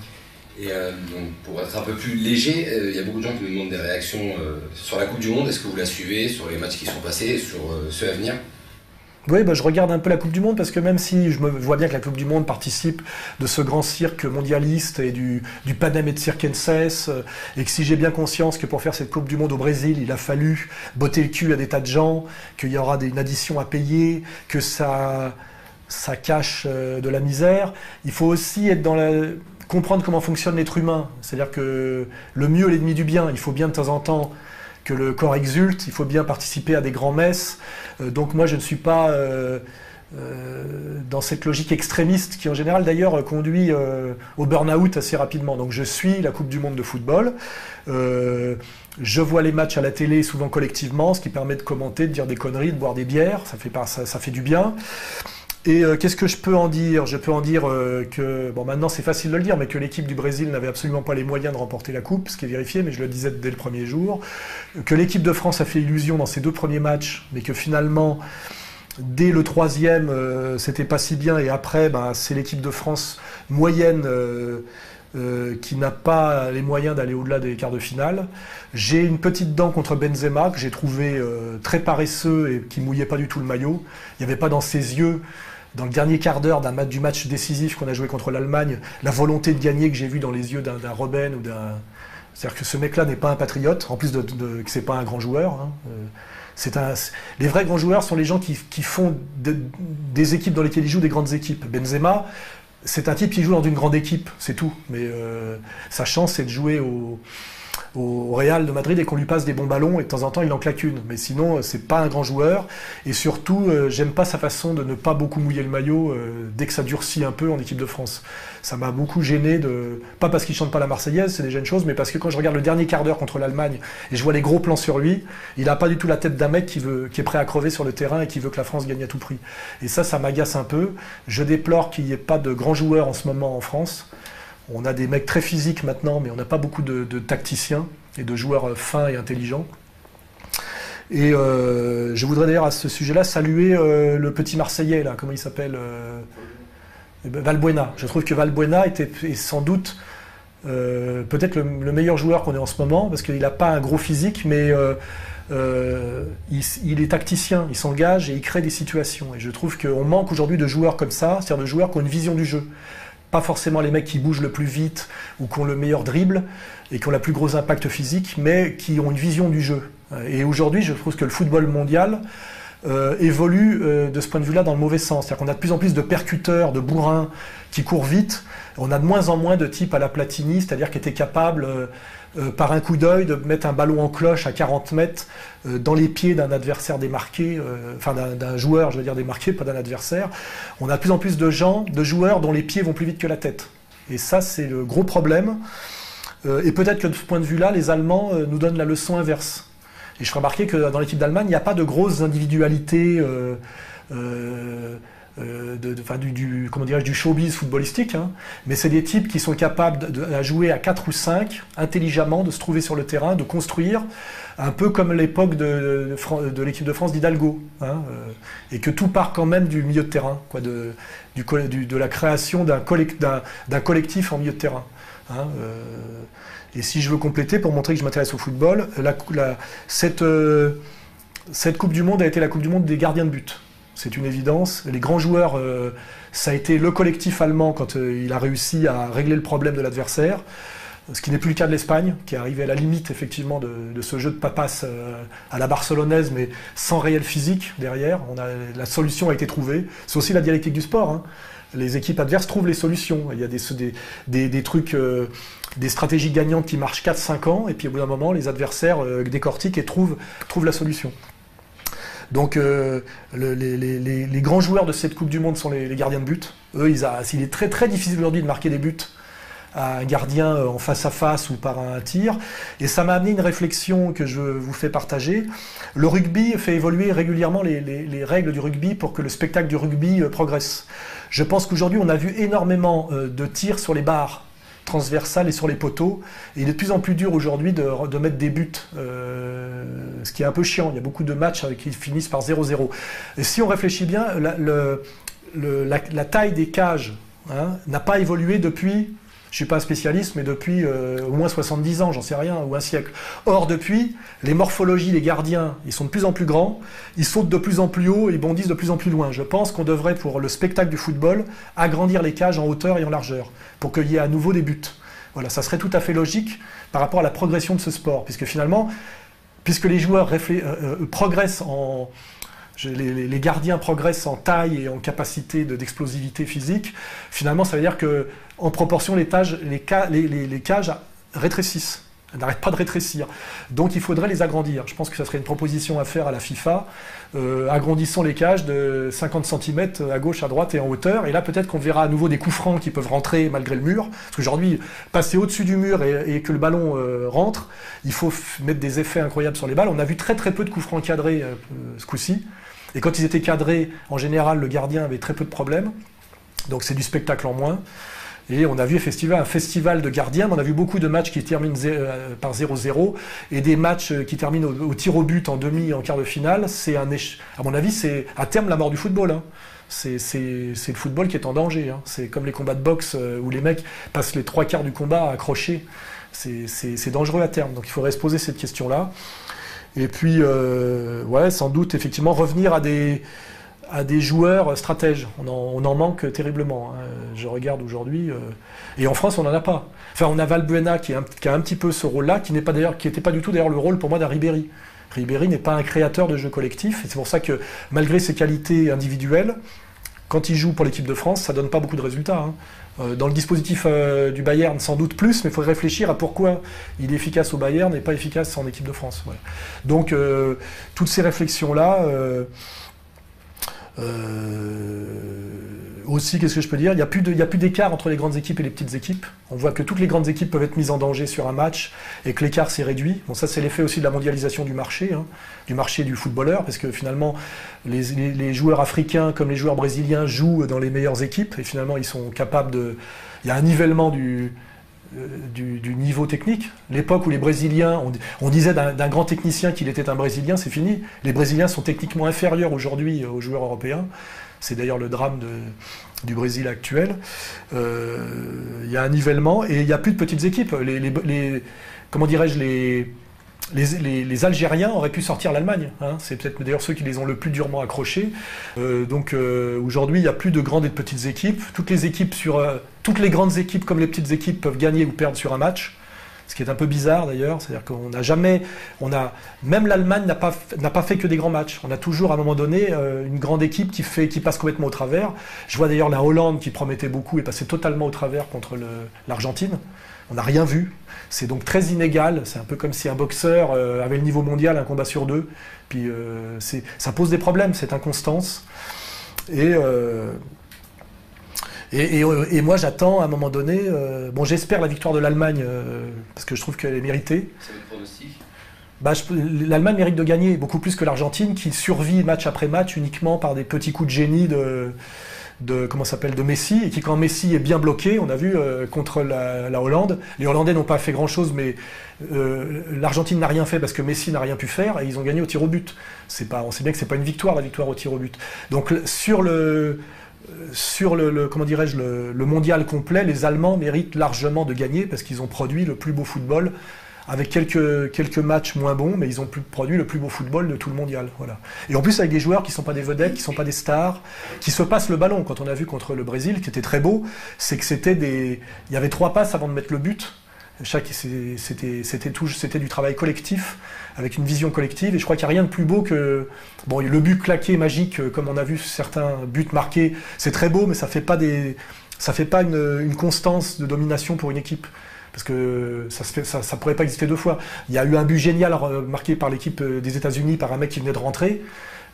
Et donc, pour être un peu plus léger, il y a beaucoup de gens qui nous demandent des réactions sur la Coupe du Monde. Est-ce que vous la suivez, sur les matchs qui sont passés, sur ceux à venir ? Oui, je regarde un peu la Coupe du Monde parce que même si je vois bien que la Coupe du Monde participe de ce grand cirque mondialiste et du Panem et Circenses, et que si j'ai bien conscience que pour faire cette Coupe du Monde au Brésil, il a fallu botter le cul à des tas de gens, qu'il y aura une addition à payer, que ça cache de la misère, il faut aussi être comprendre comment fonctionne l'être humain. C'est-à-dire que le mieux est l'ennemi du bien. Il faut bien de temps en temps que le corps exulte, il faut bien participer à des grands-messes. Donc moi, je ne suis pas dans cette logique extrémiste qui, en général, d'ailleurs, conduit au burn-out assez rapidement. Donc je suis la Coupe du Monde de football. Je vois les matchs à la télé, souvent collectivement, ce qui permet de commenter, de dire des conneries, de boire des bières. Ça fait du bien. Et qu'est-ce que je peux en dire ? Je peux en dire que, bon maintenant c'est facile de le dire, mais que l'équipe du Brésil n'avait absolument pas les moyens de remporter la Coupe, ce qui est vérifié, mais je le disais dès le premier jour. Que l'équipe de France a fait illusion dans ses 2 premiers matchs, mais que finalement, dès le 3e, c'était pas si bien, et après, c'est l'équipe de France moyenne qui n'a pas les moyens d'aller au-delà des quarts de finale. J'ai une petite dent contre Benzema, que j'ai trouvé très paresseux et qui mouillait pas du tout le maillot. Il n'y avait pas dans ses yeux, dans le dernier quart d'heure du match décisif qu'on a joué contre l'Allemagne, la volonté de gagner que j'ai vue dans les yeux d'un Robben ou d'un... C'est-à-dire que ce mec-là n'est pas un patriote, en plus que c'est pas un grand joueur. Hein. Les vrais grands joueurs sont les gens qui font des équipes dans lesquelles ils jouent des grandes équipes. Benzema, c'est un type qui joue dans une grande équipe, c'est tout. Mais sa chance, c'est de jouer au Real de Madrid et qu'on lui passe des bons ballons et de temps en temps il en claque une. Mais sinon c'est pas un grand joueur et surtout j'aime pas sa façon de ne pas beaucoup mouiller le maillot dès que ça durcit un peu en équipe de France. Ça m'a beaucoup gêné, pas parce qu'il chante pas la Marseillaise, c'est déjà une chose, mais parce que quand je regarde le dernier quart d'heure contre l'Allemagne et je vois les gros plans sur lui, il a pas du tout la tête d'un mec qui est prêt à crever sur le terrain et qui veut que la France gagne à tout prix. Et ça m'agace un peu. Je déplore qu'il n'y ait pas de grands joueurs en ce moment en France. On a des mecs très physiques maintenant, mais on n'a pas beaucoup de tacticiens et de joueurs fins et intelligents. Et je voudrais d'ailleurs à ce sujet-là saluer le petit Marseillais, là, comment il s'appelle Valbuena. Je trouve que Valbuena est sans doute peut-être le meilleur joueur qu'on ait en ce moment, parce qu'il n'a pas un gros physique, mais il est tacticien, il s'engage et il crée des situations. Et je trouve qu'on manque aujourd'hui de joueurs comme ça, c'est-à-dire de joueurs qui ont une vision du jeu. Pas forcément les mecs qui bougent le plus vite ou qui ont le meilleur dribble et qui ont la plus gros impact physique, mais qui ont une vision du jeu. Et aujourd'hui, je trouve que le football mondial évolue de ce point de vue-là dans le mauvais sens. C'est-à-dire qu'on a de plus en plus de percuteurs, de bourrins qui courent vite. On a de moins en moins de types à la Platini, c'est-à-dire qui étaient capables, par un coup d'œil, de mettre un ballon en cloche à 40 mètres dans les pieds d'un adversaire démarqué, enfin d'un joueur, je veux dire démarqué, pas d'un adversaire. On a de plus en plus de joueurs dont les pieds vont plus vite que la tête. Et ça, c'est le gros problème. Et peut-être que de ce point de vue-là, les Allemands nous donnent la leçon inverse. Et je ferai remarquer que dans l'équipe d'Allemagne, il n'y a pas de grosses individualités comment dirais-je, du showbiz footballistique, hein, mais c'est des types qui sont capables de jouer à 4 ou 5, intelligemment, de se trouver sur le terrain, de construire, un peu comme l'époque de l'équipe de France d'Hidalgo, hein, et que tout part quand même du milieu de terrain, quoi, de la création d'un collectif en milieu de terrain. Hein, et si je veux compléter, pour montrer que je m'intéresse au football, cette Coupe du Monde a été la Coupe du Monde des gardiens de but. C'est une évidence. Les grands joueurs, ça a été le collectif allemand quand il a réussi à régler le problème de l'adversaire, ce qui n'est plus le cas de l'Espagne, qui est arrivée à la limite effectivement de ce jeu de papas à la barcelonaise, mais sans réel physique derrière. La solution a été trouvée. C'est aussi la dialectique du sport, hein. Les équipes adverses trouvent les solutions. Il y a des trucs, des stratégies gagnantes qui marchent 4-5 ans, et puis au bout d'un moment, les adversaires décortiquent et trouvent la solution. Donc les grands joueurs de cette Coupe du Monde sont les gardiens de but. Eux, il est très très difficile aujourd'hui de marquer des buts à un gardien en face à face ou par un tir. Et ça m'a amené une réflexion que je vous fais partager. Le rugby fait évoluer régulièrement les règles du rugby pour que le spectacle du rugby progresse. Je pense qu'aujourd'hui, on a vu énormément de tirs sur les barres transversales et sur les poteaux. Et il est de plus en plus dur aujourd'hui de mettre des buts, ce qui est un peu chiant. Il y a beaucoup de matchs qui finissent par 0-0. Et si on réfléchit bien, la taille des cages, hein, n'a pas évolué depuis, je ne suis pas un spécialiste, mais depuis au moins 70 ans, j'en sais rien, ou un siècle. Or, depuis, les morphologies des gardiens, ils sont de plus en plus grands, ils sautent de plus en plus haut, ils bondissent de plus en plus loin. Je pense qu'on devrait, pour le spectacle du football, agrandir les cages en hauteur et en largeur, pour qu'il y ait à nouveau des buts. Voilà, ça serait tout à fait logique par rapport à la progression de ce sport, puisque finalement, puisque les joueurs progressent les gardiens progressent en taille et en capacité d'explosivité physique, finalement ça veut dire que en proportion les cages rétrécissent, elles n'arrêtent pas de rétrécir. Donc il faudrait les agrandir. Je pense que ça serait une proposition à faire à la FIFA, agrandissons les cages de 50 cm à gauche, à droite et en hauteur, et là peut-être qu'on verra à nouveau des coups francs qui peuvent rentrer malgré le mur, parce qu'aujourd'hui, passer au-dessus du mur et que le ballon rentre, il faut mettre des effets incroyables sur les balles. On a vu très très peu de coups francs cadrés ce coup-ci. Et quand ils étaient cadrés, en général, le gardien avait très peu de problèmes. Donc c'est du spectacle en moins. Et on a vu un festival de gardiens, mais on a vu beaucoup de matchs qui terminent par 0-0 et des matchs qui terminent au tir au but en demi, en quart de finale. À mon avis, c'est à terme la mort du football, hein. C'est le football qui est en danger, hein. C'est comme les combats de boxe où les mecs passent les 3/4 du combat accrochés. C'est dangereux à terme. Donc il faudrait se poser cette question-là. Et puis, ouais, sans doute, effectivement, revenir à des joueurs stratèges. On en manque terriblement, hein. Je regarde aujourd'hui. Et en France, on n'en a pas. Enfin, on a Valbuena qui a un petit peu ce rôle-là, qui n'était pas du tout d'ailleurs le rôle pour moi d'un Ribéry. Ribéry n'est pas un créateur de jeux collectifs. Et c'est pour ça que, malgré ses qualités individuelles, quand il joue pour l'équipe de France, ça ne donne pas beaucoup de résultats, hein. Dans le dispositif du Bayern, sans doute plus, mais il faudrait réfléchir à pourquoi il est efficace au Bayern et pas efficace en équipe de France. Voilà. Donc, toutes ces réflexions-là, Aussi, qu'est-ce que je peux dire? Il n'y a plus d'écart entre les grandes équipes et les petites équipes. On voit que toutes les grandes équipes peuvent être mises en danger sur un match et que l'écart s'est réduit. Bon, ça, c'est l'effet aussi de la mondialisation du marché du footballeur, parce que finalement, les joueurs africains comme les joueurs brésiliens jouent dans les meilleures équipes et finalement, ils sont capables de... Il y a un nivellement du niveau technique. L'époque où les Brésiliens, on disait d'un grand technicien qu'il était un Brésilien, c'est fini. Les Brésiliens sont techniquement inférieurs aujourd'hui aux joueurs européens. C'est d'ailleurs le drame du Brésil actuel. Il y a un nivellement et il n'y a plus de petites équipes. Comment dirais-je, les Algériens auraient pu sortir l'Allemagne. C'est peut-être d'ailleurs ceux qui les ont le plus durement accrochés. Aujourd'hui, il n'y a plus de grandes et de petites équipes. Toutes les grandes équipes comme les petites équipes peuvent gagner ou perdre sur un match. Ce qui est un peu bizarre d'ailleurs, c'est-à-dire qu'on n'a jamais, même l'Allemagne n'a pas fait que des grands matchs. On a toujours à un moment donné une grande équipe qui passe complètement au travers. Je vois d'ailleurs la Hollande qui promettait beaucoup et passait totalement au travers contre l'Argentine. On n'a rien vu. C'est donc très inégal. C'est un peu comme si un boxeur avait le niveau mondial, un combat sur deux. Puis ça pose des problèmes, cette inconstance. Et moi, j'attends à un moment donné... j'espère la victoire de l'Allemagne, parce que je trouve qu'elle est méritée. C'est votre pronostic? L'Allemagne mérite de gagner, beaucoup plus que l'Argentine, qui survit match après match uniquement par des petits coups de génie de Messi, et qui, quand Messi est bien bloqué, on a vu contre la Hollande, les Hollandais n'ont pas fait grand-chose, mais l'Argentine n'a rien fait parce que Messi n'a rien pu faire, et ils ont gagné au tir au but. On sait bien que c'est pas une victoire, la victoire au tir au but. Donc sur le mondial complet, les Allemands méritent largement de gagner parce qu'ils ont produit le plus beau football, avec quelques matchs moins bons, mais ils ont produit le plus beau football de tout le mondial. Voilà. Et en plus avec des joueurs qui ne sont pas des vedettes, qui ne sont pas des stars, qui se passent le ballon. Quand on a vu contre le Brésil, qui était très beau, c'est que il y avait 3 passes avant de mettre le but. C'était du travail collectif, avec une vision collective, et je crois qu'il n'y a rien de plus beau que... le but claqué magique, comme on a vu certains buts marqués, c'est très beau, mais ça fait pas une constance de domination pour une équipe. Parce que ça pourrait pas exister 2 fois. Il y a eu un but génial marqué par l'équipe des États-Unis par un mec qui venait de rentrer.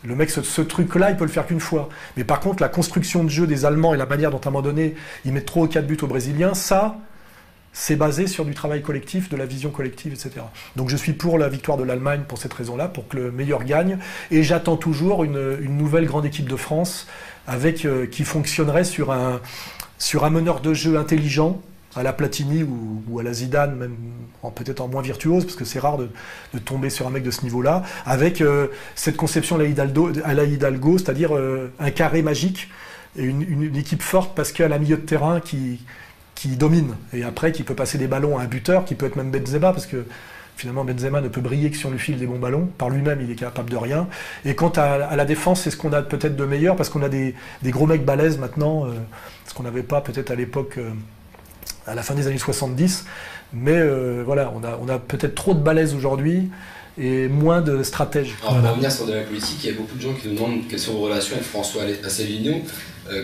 Le mec, ce truc-là, il peut le faire qu'une fois. Mais par contre, la construction de jeu des Allemands et la manière dont, à un moment donné, ils mettent 3 ou 4 buts aux Brésiliens, ça... c'est basé sur du travail collectif, de la vision collective, etc. Donc je suis pour la victoire de l'Allemagne pour cette raison-là, pour que le meilleur gagne. Et j'attends toujours une nouvelle grande équipe de France qui fonctionnerait sur un meneur de jeu intelligent, à la Platini ou à la Zidane, même peut-être en moins virtuose, parce que c'est rare de tomber sur un mec de ce niveau-là, avec cette conception à la Hidalgo, c'est-à-dire un carré magique, et une équipe forte parce qu'elle a un milieu de terrain qui domine, et après qui peut passer des ballons à un buteur, qui peut être même Benzema, parce que finalement Benzema ne peut briller que si on lui file des bons ballons, par lui-même il est capable de rien. Et quant à la défense, c'est ce qu'on a peut-être de meilleur, parce qu'on a des gros mecs balèzes maintenant, ce qu'on n'avait pas peut-être à l'époque, à la fin des années 70, mais voilà, on a peut-être trop de balèzes aujourd'hui, et moins de stratèges. Alors, pour revenir sur de la politique, il y a beaucoup de gens qui nous demandent quelles sont vos relations avec François Asselineau.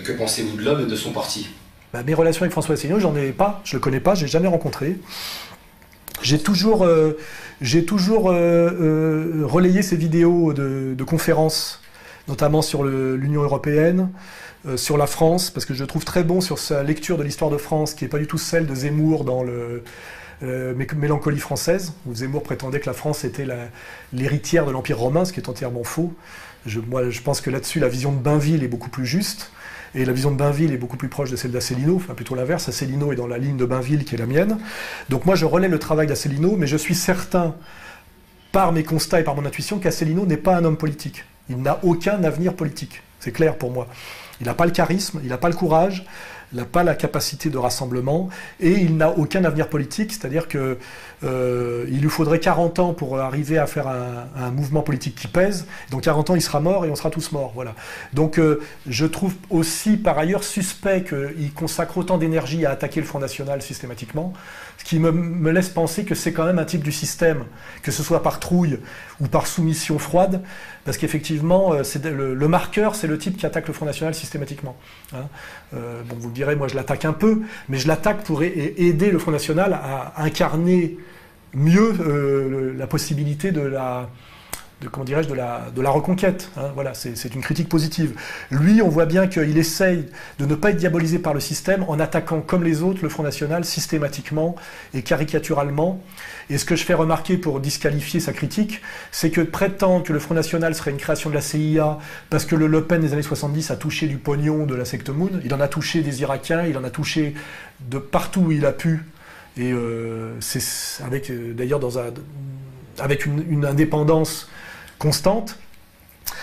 Que pensez-vous de l'homme et de son parti? Mes relations avec François Asselineau, j'en ai pas, je le connais pas, je l'ai jamais rencontré. J'ai toujours relayé ses vidéos de conférences, notamment sur l'Union européenne, sur la France, parce que je le trouve très bon sur sa lecture de l'histoire de France, qui n'est pas du tout celle de Zemmour dans Mélancolie française, où Zemmour prétendait que la France était l'héritière de l'Empire romain, ce qui est entièrement faux. Moi, je pense que là-dessus, la vision de Bainville est beaucoup plus juste. Et la vision de Bainville est beaucoup plus proche de celle d'Asselineau, enfin plutôt l'inverse. Asselineau est dans la ligne de Bainville qui est la mienne. Donc moi je relaie le travail d'Asselineau, mais je suis certain, par mes constats et par mon intuition, qu'Asselineau n'est pas un homme politique. Il n'a aucun avenir politique, c'est clair pour moi. Il n'a pas le charisme, il n'a pas le courage, il n'a pas la capacité de rassemblement, et il n'a aucun avenir politique, c'est-à-dire que il lui faudrait 40 ans pour arriver à faire un mouvement politique qui pèse. Dans 40 ans, il sera mort et on sera tous morts. Voilà. Donc je trouve aussi par ailleurs suspect qu'il consacre autant d'énergie à attaquer le Front National systématiquement, ce qui me laisse penser que c'est quand même un type du système, que ce soit par trouille ou par soumission froide, parce qu'effectivement, le marqueur, c'est le type qui attaque le Front National systématiquement. Hein. Vous me direz, moi je l'attaque un peu, mais je l'attaque pour aider le Front National à incarner mieux la possibilité de comment dirais-je, de la reconquête. Hein, voilà, c'est une critique positive. Lui, on voit bien qu'il essaye de ne pas être diabolisé par le système en attaquant, comme les autres, le Front National systématiquement et caricaturalement. Et ce que je fais remarquer pour disqualifier sa critique, c'est que prétendre que le Front National serait une création de la CIA parce que le Le Pen des années 70 a touché du pognon de la secte Moon, il en a touché des Irakiens, il en a touché de partout où il a pu. Et c'est avec, d'ailleurs, avec une indépendance constante.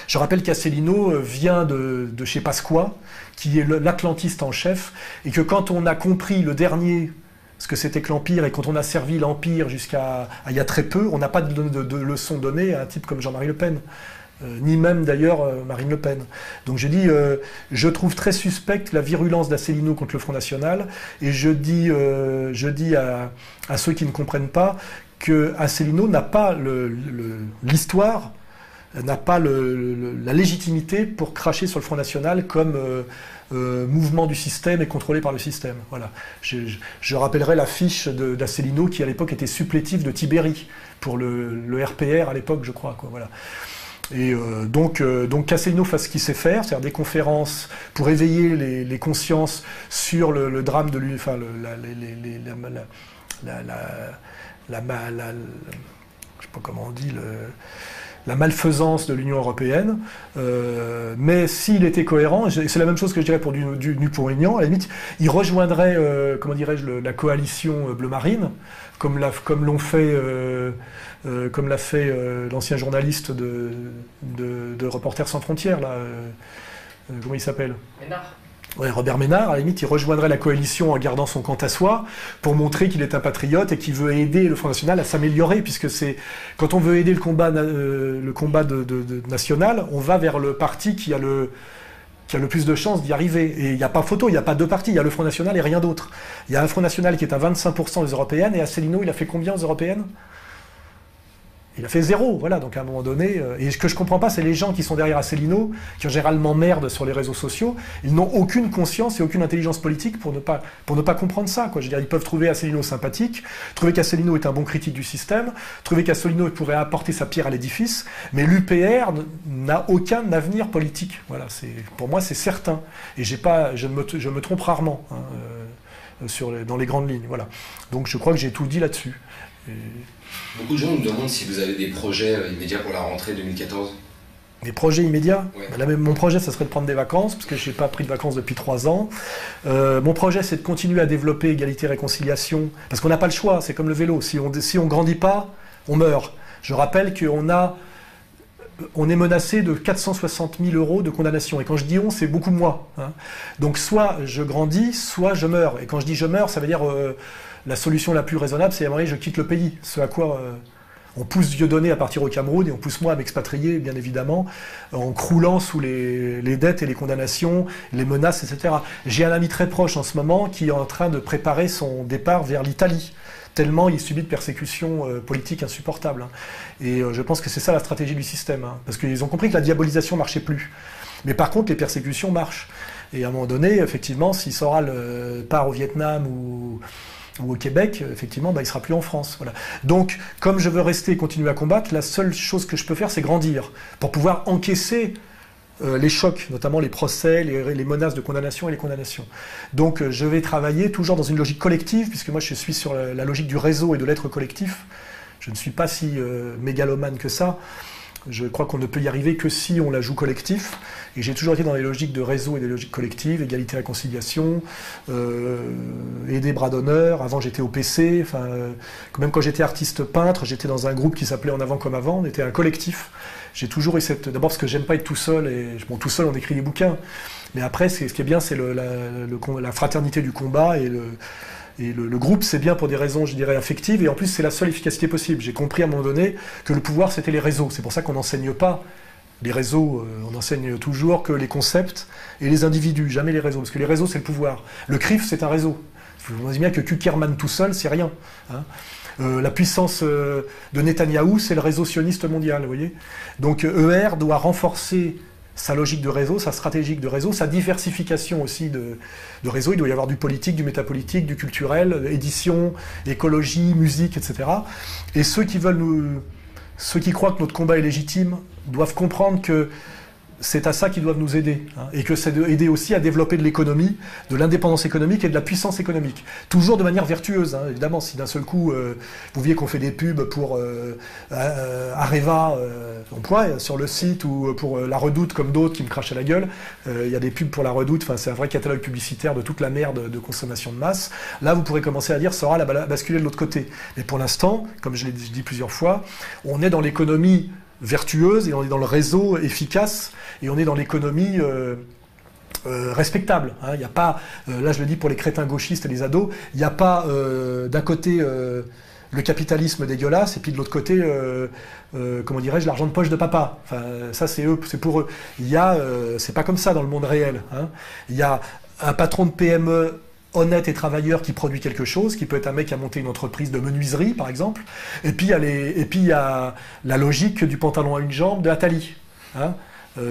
Je rappelle qu'Asselineau vient de chez Pasqua, qui est l'Atlantiste en chef, et que quand on a compris le dernier, ce que c'était que l'Empire, et quand on a servi l'Empire jusqu'à il y a très peu, on n'a pas de leçon donnée à un type comme Jean-Marie Le Pen. Ni même d'ailleurs Marine Le Pen. Donc je dis, je trouve très suspecte la virulence d'Asselineau contre le Front National, et je dis à ceux qui ne comprennent pas que Asselineau n'a pas l'histoire, n'a pas la légitimité pour cracher sur le Front National comme mouvement du système et contrôlé par le système. Voilà. Je rappellerai la fiche d'Asselineau qui à l'époque était supplétif de Tibéri pour le RPR à l'époque, je crois. Quoi. Voilà. Et donc qu'Asselineau fasse ce qu'il sait faire, c'est-à-dire des conférences pour éveiller les consciences sur le drame de lui, enfin je sais pas comment on dit, la malfaisance de l'Union européenne, mais s'il était cohérent, et c'est la même chose que je dirais pour du Dupont-Aignan, à la limite, il rejoindrait, comment dirais-je, la coalition bleu-marine, comme l'a fait l'ancien journaliste de Reporters sans frontières, là, comment il s'appelle ? Ménard. Ouais, Robert Ménard, à la limite, il rejoindrait la coalition en gardant son quant à soi pour montrer qu'il est un patriote et qu'il veut aider le Front National à s'améliorer, puisque c'est quand on veut aider le combat national, on va vers le parti qui a le plus de chances d'y arriver. Et il n'y a pas photo, il n'y a pas deux partis, il y a le Front National et rien d'autre. Il y a un Front National qui est à 25% aux européennes, et Asselineau, il a fait combien aux européennes ? Il a fait 0, voilà, donc à un moment donné, et ce que je comprends pas, c'est les gens qui sont derrière Asselineau, qui généralement merdent sur les réseaux sociaux, ils n'ont aucune conscience et aucune intelligence politique pour ne pas comprendre ça, quoi. Je veux dire, ils peuvent trouver Asselineau sympathique, trouver qu'Asselineau est un bon critique du système, trouver qu'Asselineau pourrait apporter sa pierre à l'édifice, mais l'UPR n'a aucun avenir politique, voilà, pour moi c'est certain, et je me trompe rarement, hein, dans les grandes lignes, voilà. Donc je crois que j'ai tout dit là-dessus. Beaucoup de gens nous demandent si vous avez des projets immédiats pour la rentrée 2014. Des projets immédiats ? Ouais. Là, mon projet, ça serait de prendre des vacances, parce que je n'ai pas pris de vacances depuis 3 ans. Mon projet, c'est de continuer à développer égalité et réconciliation, parce qu'on n'a pas le choix, c'est comme le vélo. Si on grandit pas, on meurt. Je rappelle on est menacé de 460 000 € de condamnation. Et quand je dis on, c'est beaucoup moi. Hein. Donc soit je grandis, soit je meurs. Et quand je dis je meurs, ça veut dire la solution la plus raisonnable, c'est à un moment donné, je quitte le pays. Ce à quoi on pousse Dieudonné à partir au Cameroun, et on pousse moi à m'expatrier, bien évidemment, en croulant sous les dettes et les condamnations, les menaces, etc. J'ai un ami très proche en ce moment qui est en train de préparer son départ vers l'Italie, tellement il subit de persécutions politiques insupportables. Hein. Et je pense que c'est ça la stratégie du système, hein, parce qu'ils ont compris que la diabolisation ne marchait plus. Mais par contre, les persécutions marchent. Et à un moment donné, effectivement, si Soral part au Vietnam ou au Québec, effectivement, il ne sera plus en France. Voilà. Donc, comme je veux rester et continuer à combattre, la seule chose que je peux faire, c'est grandir, pour pouvoir encaisser les chocs, notamment les procès, les menaces de condamnation et les condamnations. Donc je vais travailler toujours dans une logique collective, puisque moi je suis sur la logique du réseau et de l'être collectif. Je ne suis pas si mégalomane que ça. Je crois qu'on ne peut y arriver que si on la joue collectif. Et j'ai toujours été dans les logiques de réseau et des logiques collectives, égalité, réconciliation, aider bras d'honneur. Avant j'étais au PC, même quand j'étais artiste peintre, j'étais dans un groupe qui s'appelait En Avant Comme Avant, on était un collectif. J'ai toujours eu d'abord parce que j'aime pas être tout seul, et tout seul on écrit des bouquins. Mais après, ce qui est bien, c'est la fraternité du combat, et le groupe, c'est bien pour des raisons, je dirais, affectives, et en plus, c'est la seule efficacité possible. J'ai compris à un moment donné que le pouvoir, c'était les réseaux. C'est pour ça qu'on n'enseigne pas les réseaux, on enseigne toujours que les concepts et les individus, jamais les réseaux, parce que les réseaux, c'est le pouvoir. Le CRIF, c'est un réseau. Vous imaginez bien que Kuckerman tout seul, c'est rien. Hein. La puissance de Netanyahou, c'est le réseau sioniste mondial, vous voyez. Donc ER doit renforcer sa logique de réseau, sa stratégie de réseau, sa diversification aussi de réseau. Il doit y avoir du politique, du métapolitique, du culturel, édition, écologie, musique, etc. Et ceux qui veulent ceux qui croient que notre combat est légitime doivent comprendre que c'est à ça qu'ils doivent nous aider, hein, et que c'est aider aussi à développer de l'économie, de l'indépendance économique et de la puissance économique. Toujours de manière vertueuse, hein, évidemment. Si d'un seul coup, vous voyez qu'on fait des pubs pour Areva, on pourrait, sur le site, ou pour La Redoute, comme d'autres qui me crachent à la gueule, il y a des pubs pour La Redoute, c'est un vrai catalogue publicitaire de toute la merde de consommation de masse. Là, vous pourrez commencer à dire, ça aura basculer de l'autre côté. Mais pour l'instant, comme je l'ai dit plusieurs fois, on est dans l'économie vertueuse et on est dans le réseau efficace et on est dans l'économie respectable. Hein. Il n'y a pas, là je le dis pour les crétins gauchistes et les ados, il n'y a pas d'un côté le capitalisme dégueulasse et puis de l'autre côté, comment dirais-je, l'argent de poche de papa. Enfin, ça c'est eux, c'est pour eux. Il y a, c'est pas comme ça dans le monde réel. Hein. Il y a un patron de PME honnête et travailleur qui produit quelque chose, qui peut être un mec qui a monté une entreprise de menuiserie, par exemple. Et puis il y a la logique du pantalon à une jambe de Attali. Hein.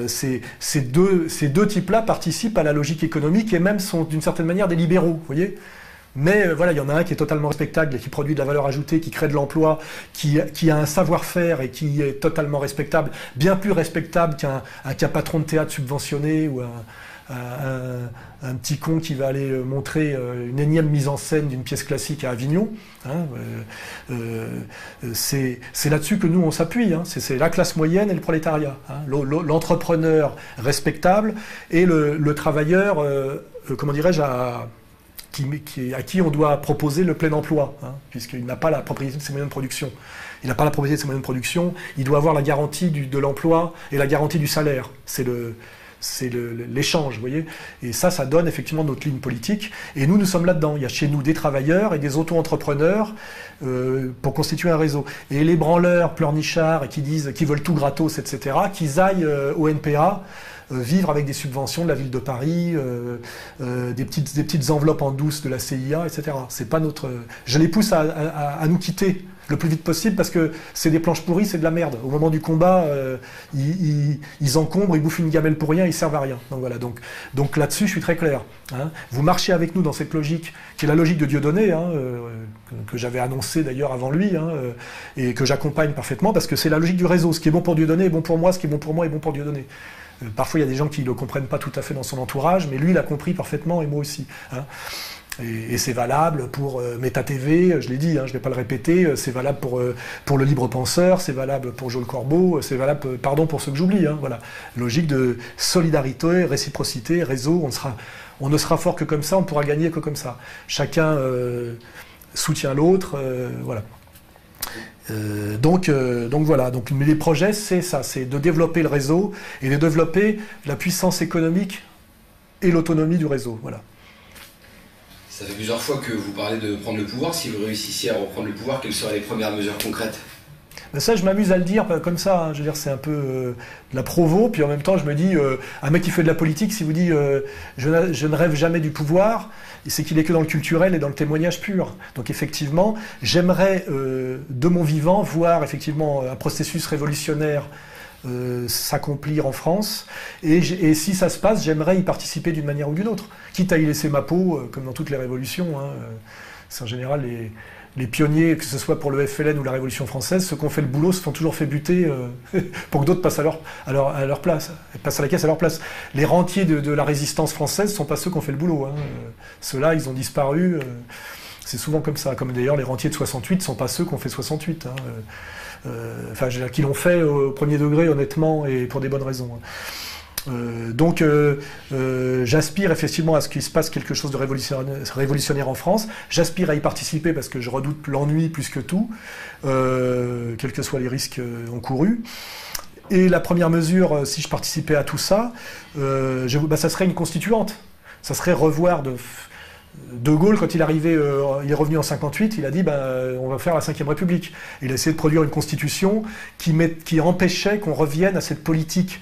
Ces deux types-là participent à la logique économique et même sont d'une certaine manière des libéraux, vous voyez. Mais voilà, il y en a un qui est totalement respectable et qui produit de la valeur ajoutée, qui crée de l'emploi, qui a un savoir-faire et qui est totalement respectable, bien plus respectable qu'un patron de théâtre subventionné ou un petit con qui va aller montrer une énième mise en scène d'une pièce classique à Avignon. Hein, c'est là-dessus que nous on s'appuie. Hein, c'est la classe moyenne et le prolétariat. Hein, l'entrepreneur respectable et le travailleur, comment dirais-je, à qui on doit proposer le plein emploi, hein, puisqu'il n'a pas la propriété de ses moyens de production. Il n'a pas la propriété de ses moyens de production, il doit avoir la garantie de l'emploi et la garantie du salaire. C'est l'échange, vous voyez. Et ça donne effectivement notre ligne politique. Et nous sommes là-dedans. Il y a chez nous des travailleurs et des auto-entrepreneurs pour constituer un réseau. Et les branleurs, pleurnichards, qui veulent tout gratos, etc., qu'ils aillent au NPA, vivre avec des subventions de la ville de Paris, des petites enveloppes en douce de la CIA, etc. C'est pas notre. Je les pousse à nous quitter le plus vite possible parce que c'est des planches pourries, c'est de la merde. Au moment du combat, ils encombrent, ils bouffent une gamelle pour rien, ils servent à rien. Donc voilà. Donc là-dessus, je suis très clair. Hein. Vous marchez avec nous dans cette logique, qui est la logique de Dieudonné, hein, que j'avais annoncé d'ailleurs avant lui, hein, et que j'accompagne parfaitement parce que c'est la logique du réseau. Ce qui est bon pour Dieudonné est bon pour moi, ce qui est bon pour moi est bon pour Dieudonné. Parfois, il y a des gens qui ne le comprennent pas tout à fait dans son entourage, mais lui, il a compris parfaitement, et moi aussi. Hein. Et c'est valable pour Meta TV, je l'ai dit, hein, je ne vais pas le répéter, c'est valable pour le Libre Penseur, c'est valable pour Joël Corbeau, c'est valable, pardon pour ceux que j'oublie. Hein, voilà. Logique de solidarité, réciprocité, réseau, on ne sera fort que comme ça, on ne pourra gagner que comme ça. Chacun soutient l'autre, voilà. Donc voilà, mais les projets c'est ça, c'est de développer le réseau et de développer la puissance économique et l'autonomie du réseau, voilà. Ça fait plusieurs fois que vous parlez de prendre le pouvoir. Si vous réussissiez à reprendre le pouvoir, quelles seraient les premières mesures concrètes? Ben ça, je m'amuse à le dire comme ça, hein. Je veux dire, c'est un peu de la provo, puis en même temps, je me dis, un mec qui fait de la politique, s'il vous dit je ne rêve jamais du pouvoir, c'est qu'il est que dans le culturel et dans le témoignage pur. Donc effectivement, j'aimerais, de mon vivant, voir effectivement un processus révolutionnaire s'accomplir en France, et si ça se passe, j'aimerais y participer d'une manière ou d'une autre, quitte à y laisser ma peau, comme dans toutes les révolutions. Hein. C'est en général les pionniers, que ce soit pour le FLN ou la Révolution française, ceux qui ont fait le boulot se font toujours fait buter pour que d'autres passent à leur place, passent à la caisse à leur place. Les rentiers de la résistance française ne sont pas ceux qui ont fait le boulot. Hein. Ceux-là, ils ont disparu. C'est souvent comme ça. Comme d'ailleurs, les rentiers de 68 ne sont pas ceux qui ont fait 68. Hein. Enfin, qui l'ont fait au premier degré, honnêtement, et pour des bonnes raisons. Donc j'aspire effectivement à ce qu'il se passe quelque chose de révolutionnaire en France. J'aspire à y participer parce que je redoute l'ennui plus que tout, quels que soient les risques encourus. Et la première mesure, si je participais à tout ça, ça serait une constituante. Ça serait revoir De Gaulle, quand il est arrivé, il est revenu en 58, il a dit on va faire la 5e République. Il a essayé de produire une constitution qui empêchait qu'on revienne à cette politique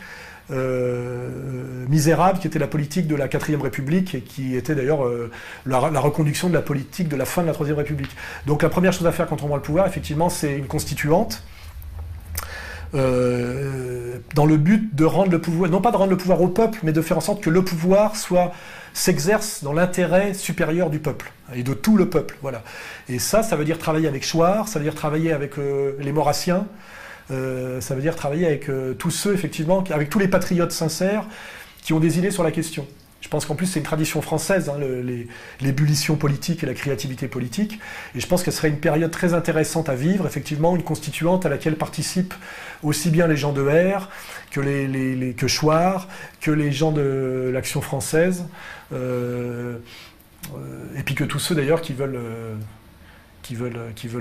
misérable qui était la politique de la 4e République et qui était d'ailleurs la reconduction de la politique de la fin de la 3e République. Donc la première chose à faire quand on prend le pouvoir, effectivement, c'est une constituante dans le but de rendre le pouvoir, non pas de rendre le pouvoir au peuple, mais de faire en sorte que le pouvoir s'exerce dans l'intérêt supérieur du peuple et de tout le peuple. Voilà. Et ça veut dire travailler avec Chouard, ça veut dire travailler avec les Maurassiens, ça veut dire travailler avec tous ceux, effectivement, avec tous les patriotes sincères qui ont des idées sur la question. Je pense qu'en plus, c'est une tradition française, hein, l'ébullition politique et la créativité politique. Et je pense que ce serait une période très intéressante à vivre, effectivement, une constituante à laquelle participent aussi bien les gens de R que Chouard, que les gens de l'Action française, et puis que tous ceux, d'ailleurs, qui veulent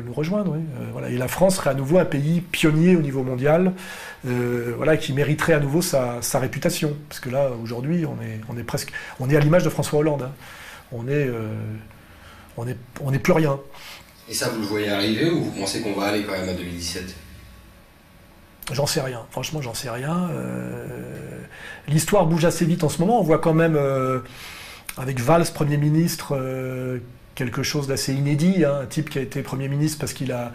nous rejoindre. Oui. Voilà. Et la France serait à nouveau un pays pionnier au niveau mondial, voilà, qui mériterait à nouveau sa réputation. Parce que là, aujourd'hui, on est à l'image de François Hollande. Hein. On n'est plus rien. Et ça, vous le voyez arriver ou vous pensez qu'on va aller quand même à 2017 ? J'en sais rien. Franchement, j'en sais rien. L'histoire bouge assez vite en ce moment. On voit quand même, avec Valls, Premier ministre, quelque chose d'assez inédit, hein, un type qui a été Premier ministre parce qu'il a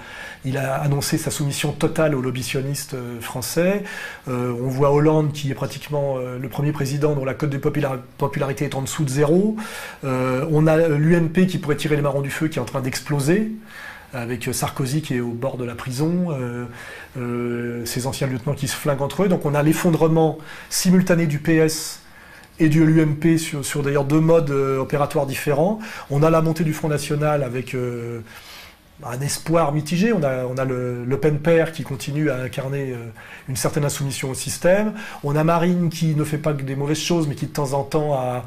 annoncé sa soumission totale aux lobbies sionistes français. On voit Hollande qui est pratiquement le premier président dont la cote de popularité est en dessous de 0. On a l'UMP qui pourrait tirer les marrons du feu, qui est en train d'exploser, avec Sarkozy qui est au bord de la prison, ses anciens lieutenants qui se flinguent entre eux. Donc on a l'effondrement simultané du PS et de l'UMP sur d'ailleurs 2 modes opératoires différents. On a la montée du Front National avec un espoir mitigé. On a le Pen père qui continue à incarner une certaine insoumission au système. On a Marine qui ne fait pas que des mauvaises choses, mais qui de temps en temps a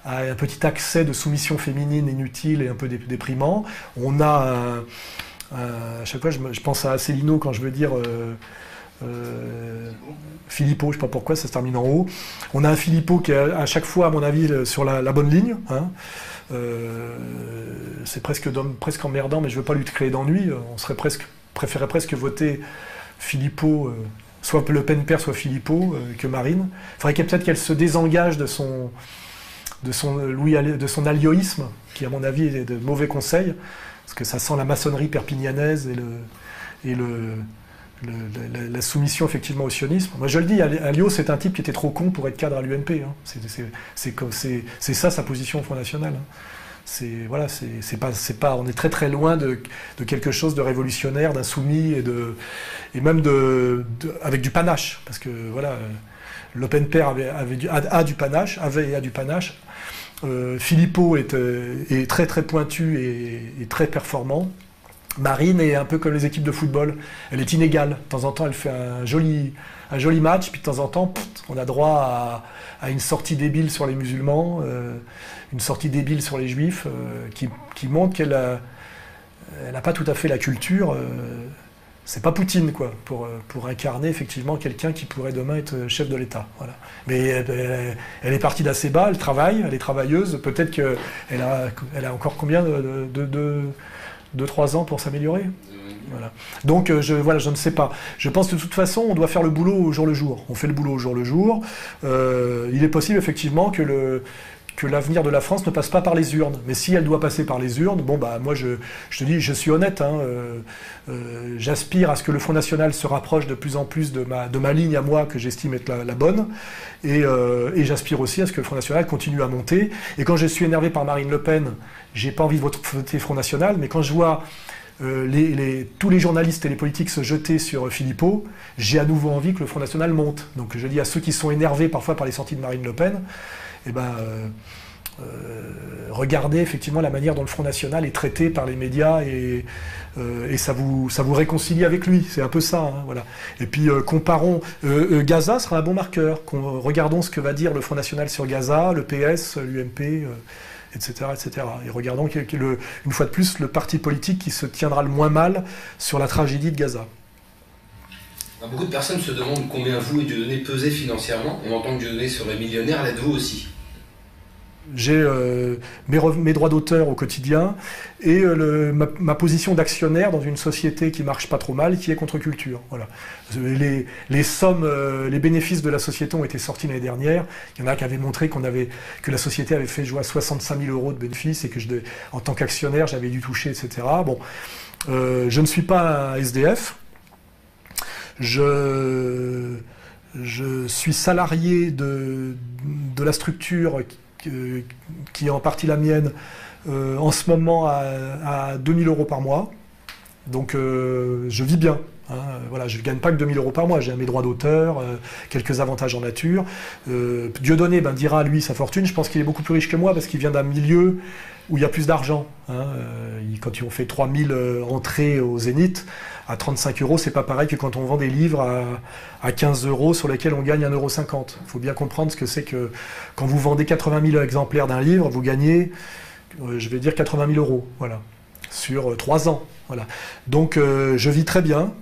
un petit accès de soumission féminine inutile et un peu déprimant. On a à chaque fois, je pense à Asselineau quand je veux dire... Philippot, je ne sais pas pourquoi, ça se termine en haut. On a un Philippot qui est à chaque fois, à mon avis, sur la bonne ligne. Hein. C'est presque emmerdant, mais je ne veux pas lui créer d'ennui. On préférerait presque voter Philippot, soit Le Pen père, soit Philippot, que Marine. Il faudrait peut-être qu'elle se désengage de son alioïsme, qui à mon avis est de mauvais conseils, parce que ça sent la maçonnerie perpignanaise et la soumission effectivement au sionisme. Moi je le dis, Alliot c'est un type qui était trop con pour être cadre à l'UMP. Hein. C'est ça sa position au Front National. Hein. On est très très loin de quelque chose de révolutionnaire, d'insoumis et même avec du panache. Parce que voilà, Le Pen père a du panache. Philippot est très très pointu et très performant. Marine est un peu comme les équipes de football, elle est inégale. De temps en temps, elle fait un joli match, puis de temps en temps, on a droit à une sortie débile sur les musulmans, une sortie débile sur les juifs, qui montre qu'elle n'a pas tout à fait la culture. C'est pas Poutine, quoi, pour incarner effectivement quelqu'un qui pourrait demain être chef de l'État. Voilà. Mais elle est partie d'assez bas, elle travaille, elle est travailleuse. Peut-être qu'elle a encore combien de 2-3 ans pour s'améliorer. Voilà. Donc je ne sais pas. Je pense que de toute façon, on doit faire le boulot au jour le jour. On fait le boulot au jour le jour. Il est possible effectivement que l'avenir de la France ne passe pas par les urnes. Mais si elle doit passer par les urnes, bon bah moi je te dis, je suis honnête, hein, j'aspire à ce que le Front National se rapproche de plus en plus de ma ligne à moi, que j'estime être la bonne, et j'aspire aussi à ce que le Front National continue à monter. Et quand je suis énervé par Marine Le Pen, j'ai pas envie de voter Front National, mais quand je vois tous les journalistes et les politiques se jeter sur Philippot, j'ai à nouveau envie que le Front National monte. Donc je dis à ceux qui sont énervés parfois par les sorties de Marine Le Pen, regardez effectivement la manière dont le Front National est traité par les médias et ça vous réconcilie avec lui. C'est un peu ça. Hein, voilà. Et puis comparons. Gaza sera un bon marqueur. Regardons ce que va dire le Front National sur Gaza, le PS, l'UMP, etc., etc. Et regardons une fois de plus le parti politique qui se tiendra le moins mal sur la tragédie de Gaza. Beaucoup de personnes se demandent combien vous et Dieudonné pesez financièrement. On entend que Dieudonné serait millionnaire, l'êtes-vous aussi? J'ai mes droits d'auteur au quotidien et ma position d'actionnaire dans une société qui marche pas trop mal, qui est Contre-Culture. Voilà. Les sommes, les bénéfices de la société ont été sortis l'année dernière. Il y en a qui avaient montré que la société avait fait jouer à 65 000 € de bénéfices et que en tant qu'actionnaire, j'avais dû toucher, etc. Bon, je ne suis pas un SDF. Je suis salarié de la structure qui est en partie la mienne, en ce moment à 2 000 € par mois. Donc je vis bien. Hein. Voilà, je ne gagne pas que 2 000 € par mois, j'ai mes droits d'auteur, quelques avantages en nature. Dieudonné dira, lui, sa fortune, je pense qu'il est beaucoup plus riche que moi parce qu'il vient d'un milieu où il y a plus d'argent. Hein. Quand ils ont fait 3000 entrées au Zénith, à 35 €, c'est pas pareil que quand on vend des livres à 15 € sur lesquels on gagne 1,50 €. Il faut bien comprendre ce que c'est que quand vous vendez 80 000 exemplaires d'un livre, vous gagnez, je vais dire 80 000 €, voilà, sur 3 ans. Voilà. Donc je vis très bien.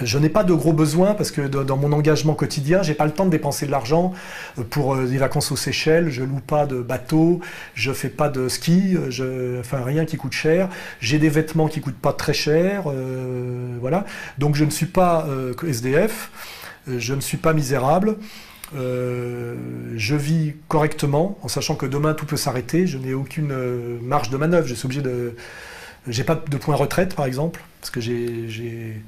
Je n'ai pas de gros besoins parce que dans mon engagement quotidien, j'ai pas le temps de dépenser de l'argent pour des vacances aux Seychelles. Je loue pas de bateau, je fais pas de ski, enfin rien qui coûte cher. J'ai des vêtements qui coûtent pas très cher, voilà. Donc je ne suis pas SDF, je ne suis pas misérable. Je vis correctement en sachant que demain tout peut s'arrêter. Je n'ai aucune marge de manœuvre. Je suis obligé de. J'ai pas de point retraite par exemple parce que j'ai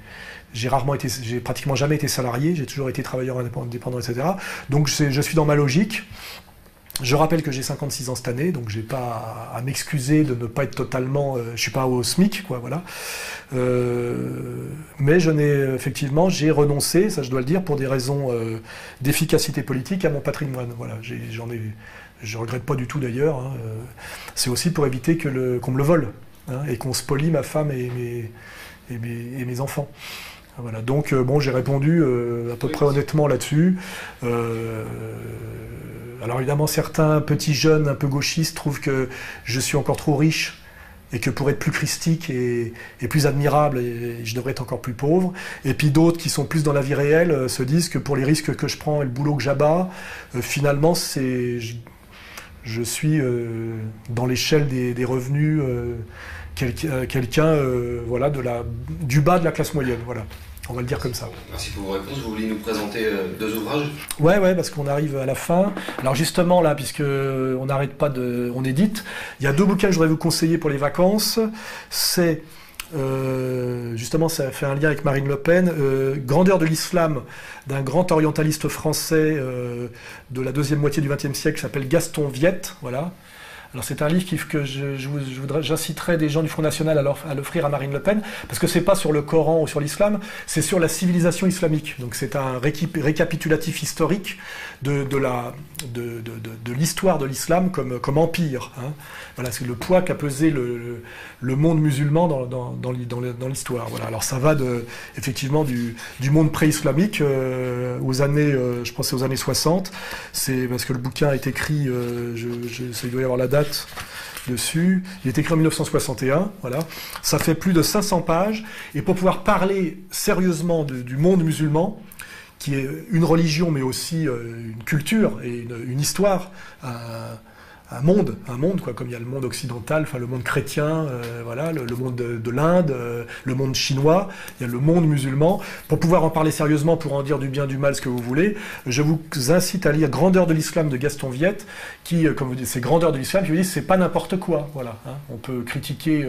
pratiquement jamais été salarié, j'ai toujours été travailleur indépendant, etc. Donc je suis dans ma logique. Je rappelle que j'ai 56 ans cette année, donc j'ai pas à m'excuser de ne pas être totalement... je suis pas au SMIC, quoi, voilà. Mais effectivement, j'ai renoncé, ça je dois le dire, pour des raisons d'efficacité politique à mon patrimoine. Voilà, je regrette pas du tout d'ailleurs. Hein. C'est aussi pour éviter qu'on me le vole, hein, et qu'on spolie ma femme et mes enfants. Voilà, donc bon, j'ai répondu à peu près honnêtement là-dessus. Alors évidemment, certains petits jeunes un peu gauchistes trouvent que je suis encore trop riche et que pour être plus christique et plus admirable, je devrais être encore plus pauvre. Et puis d'autres qui sont plus dans la vie réelle se disent que pour les risques que je prends et le boulot que j'abats, finalement, je suis dans l'échelle des revenus... quelqu'un voilà, du bas de la classe moyenne, voilà. On va le dire comme ça. Merci pour vos réponses. Vous voulez nous présenter 2 ouvrages ? Ouais, parce qu'on arrive à la fin. Alors justement là, puisque on n'arrête pas on édite, il y a 2 bouquins que je voudrais vous conseiller pour les vacances. C'est justement, ça fait un lien avec Marine Le Pen, Grandeur de l'islam, d'un grand orientaliste français de la deuxième moitié du XXe siècle, qui s'appelle Gaston Viette, voilà. Alors c'est un livre que j'inciterais des gens du Front National à l'offrir à Marine Le Pen, parce que c'est pas sur le Coran ou sur l'islam, c'est sur la civilisation islamique. Donc c'est un récapitulatif historique de l'histoire de l'islam comme empire. Hein. Voilà, c'est le poids qu'a pesé le monde musulman dans l'histoire. Voilà. Alors ça va effectivement du monde pré-islamique aux années, je pense c'est aux années 60. C'est parce que le bouquin est écrit, il doit y avoir la date dessus. Il est écrit en 1961, voilà. Ça fait plus de 500 pages. Et pour pouvoir parler sérieusement du monde musulman, qui est une religion, mais aussi une culture et une histoire, un monde quoi, comme il y a le monde occidental, enfin le monde chrétien, voilà, le monde de l'Inde, le monde chinois, il y a le monde musulman. Pour pouvoir en parler sérieusement, pour en dire du bien, du mal, ce que vous voulez, je vous incite à lire Grandeur de l'islam de Gaston Viette, qui, comme vous dites, c'est Grandeur de l'islam, qui vous dit c'est pas n'importe quoi, voilà. Hein. On peut critiquer,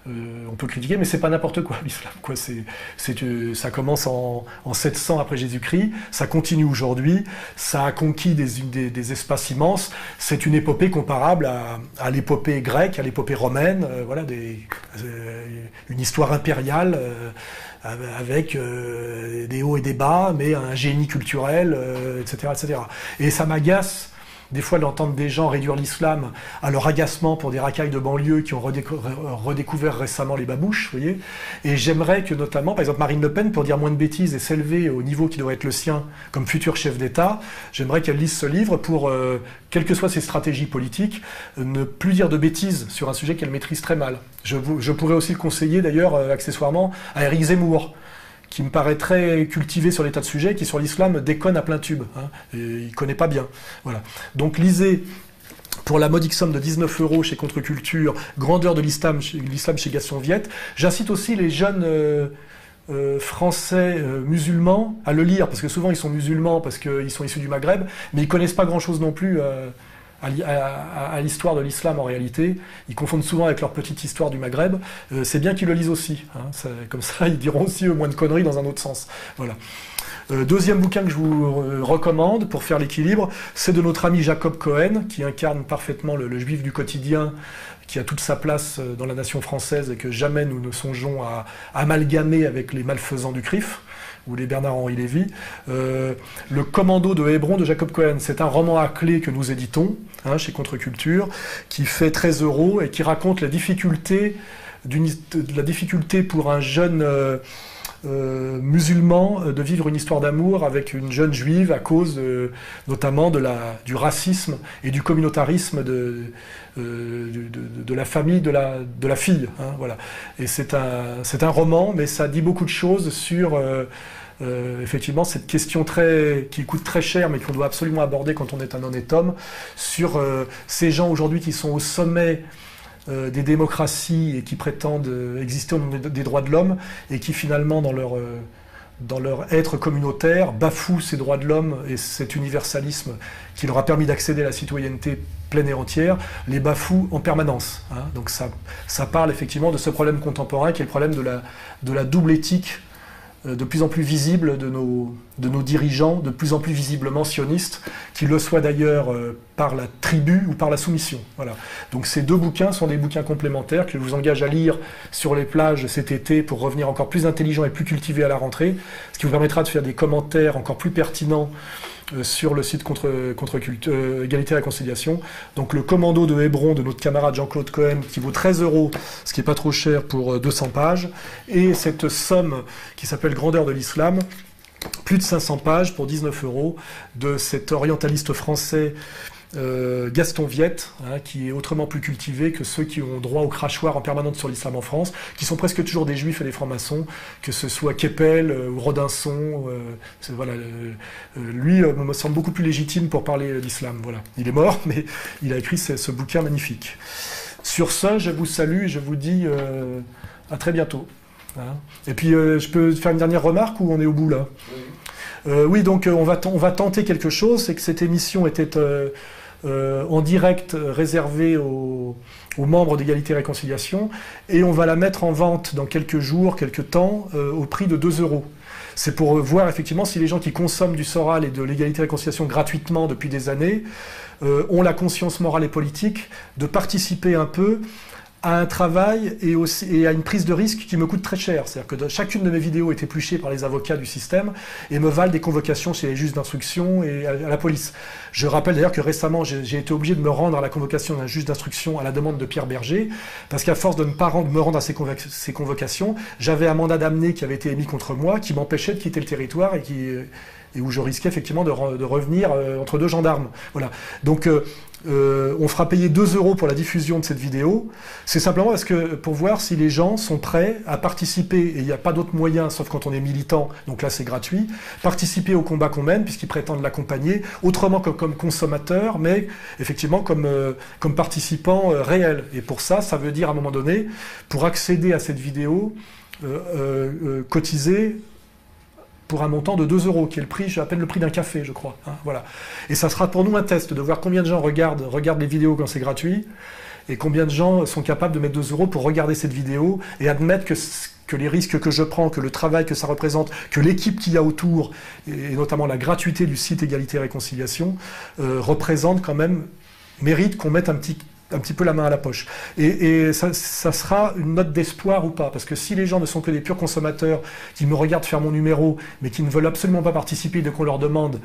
mais c'est pas n'importe quoi l'islam, quoi. Ça commence en 700 après Jésus-Christ, ça continue aujourd'hui, ça a conquis des espaces immenses. C'est une épopée comparable à l'épopée grecque, à l'épopée romaine, voilà, une histoire impériale avec des hauts et des bas, mais un génie culturel, etc., etc. Et ça m'agace des fois d'entendre des gens réduire l'islam à leur agacement pour des racailles de banlieue qui ont redécouvert récemment les babouches, vous voyez. Et j'aimerais que notamment, par exemple Marine Le Pen, pour dire moins de bêtises et s'élever au niveau qui doit être le sien comme futur chef d'État, j'aimerais qu'elle lise ce livre pour, quelles que soient ses stratégies politiques, ne plus dire de bêtises sur un sujet qu'elle maîtrise très mal. Je pourrais aussi le conseiller d'ailleurs, accessoirement, à Éric Zemmour, qui me paraît très cultivé sur les tas de sujets, qui sur l'islam déconne à plein tube. Hein, et il connaît pas bien. Voilà. Donc lisez, pour la modique somme de 19 € chez Contre-Culture, Grandeur de l'islam chez Gaston Viette. J'incite aussi les jeunes français musulmans à le lire, parce que souvent ils sont musulmans, parce qu'ils sont issus du Maghreb, mais ils connaissent pas grand-chose non plus à l'histoire de l'islam en réalité. Ils confondent souvent avec leur petite histoire du Maghreb. C'est bien qu'ils le lisent aussi. Hein. Comme ça, ils diront aussi moins de conneries dans un autre sens. Voilà. Deuxième bouquin que je vous recommande pour faire l'équilibre, c'est de notre ami Jacob Cohen, qui incarne parfaitement le juif du quotidien, qui a toute sa place dans la nation française et que jamais nous ne songeons à amalgamer avec les malfaisants du CRIF ou les Bernard-Henri Lévy. Le Commando de Hébron de Jacob Cohen, c'est un roman à clé que nous éditons chez Contre-Culture, qui fait 13 € et qui raconte la difficulté pour un jeune musulman de vivre une histoire d'amour avec une jeune juive à cause notamment du racisme et du communautarisme de la famille de la fille. Voilà. Et c'est un roman, mais ça dit beaucoup de choses sur effectivement cette question qui coûte très cher, mais qu'on doit absolument aborder quand on est un honnête homme, sur ces gens aujourd'hui qui sont au sommet des démocraties et qui prétendent exister au nom des droits de l'homme et qui finalement dans leur être communautaire bafouent ces droits de l'homme et cet universalisme qui leur a permis d'accéder à la citoyenneté pleine et entière, les bafouent en permanence. Donc ça parle effectivement de ce problème contemporain qui est le problème de la double éthique de plus en plus visible de nos dirigeants, de plus en plus visiblement sionistes, qu'ils le soient d'ailleurs par la tribu ou par la soumission. Voilà. Donc ces deux bouquins sont des bouquins complémentaires que je vous engage à lire sur les plages cet été pour revenir encore plus intelligent et plus cultivé à la rentrée, ce qui vous permettra de faire des commentaires encore plus pertinents sur le site Égalité et Réconciliation. Donc le Commando de Hébron de notre camarade Jean-Claude Cohen qui vaut 13 €, ce qui n'est pas trop cher pour 200 pages, et cette somme qui s'appelle Grandeur de l'Islam, plus de 500 pages pour 19 € de cet orientaliste français Gaston Viette, qui est autrement plus cultivé que ceux qui ont droit au crachoir en permanence sur l'islam en France, qui sont presque toujours des juifs et des francs-maçons, que ce soit Keppel ou Rodinson. Voilà, lui me semble beaucoup plus légitime pour parler d'islam. Voilà. Il est mort, mais il a écrit ce bouquin magnifique. Sur ce, je vous salue et je vous dis à très bientôt. Et puis, je peux faire une dernière remarque ou on est au bout là ? Oui, donc on va tenter quelque chose, c'est que cette émission était en direct réservée aux membres d'Égalité et Réconciliation, et on va la mettre en vente dans quelques jours, quelques temps, au prix de 2 €. C'est pour voir effectivement si les gens qui consomment du Soral et de l'Égalité et Réconciliation gratuitement depuis des années ont la conscience morale et politique de participer un peu à un travail et à une prise de risque qui me coûte très cher. C'est-à-dire que chacune de mes vidéos est épluchée par les avocats du système et me valent des convocations chez les juges d'instruction et à la police. Je rappelle d'ailleurs que récemment, j'ai été obligé de me rendre à la convocation d'un juge d'instruction à la demande de Pierre Berger, parce qu'à force de ne pas me rendre à ces convocations, j'avais un mandat d'amener qui avait été émis contre moi, qui m'empêchait de quitter le territoire et où je risquais effectivement de revenir entre deux gendarmes. Voilà. Donc on fera payer 2 € pour la diffusion de cette vidéo. C'est simplement parce que pour voir si les gens sont prêts à participer, et il n'y a pas d'autre moyen, sauf quand on est militant, donc là c'est gratuit, participer au combat qu'on mène, puisqu'ils prétendent l'accompagner, autrement que comme consommateur, mais effectivement comme participant réel. Et pour ça, ça veut dire à un moment donné, pour accéder à cette vidéo, cotiser pour un montant de 2 €, qui est le prix, à peine le prix d'un café, je crois. Voilà. Et ça sera pour nous un test de voir combien de gens regardent les vidéos quand c'est gratuit, et combien de gens sont capables de mettre 2 € pour regarder cette vidéo, et admettre que les risques que je prends, que le travail que ça représente, que l'équipe qu'il y a autour, et notamment la gratuité du site Égalité et Réconciliation, représente quand même, mérite qu'on mette un petit peu la main à la poche. Et ça sera une note d'espoir ou pas, parce que si les gens ne sont que des purs consommateurs qui me regardent faire mon numéro, mais qui ne veulent absolument pas participer dès qu'on leur demande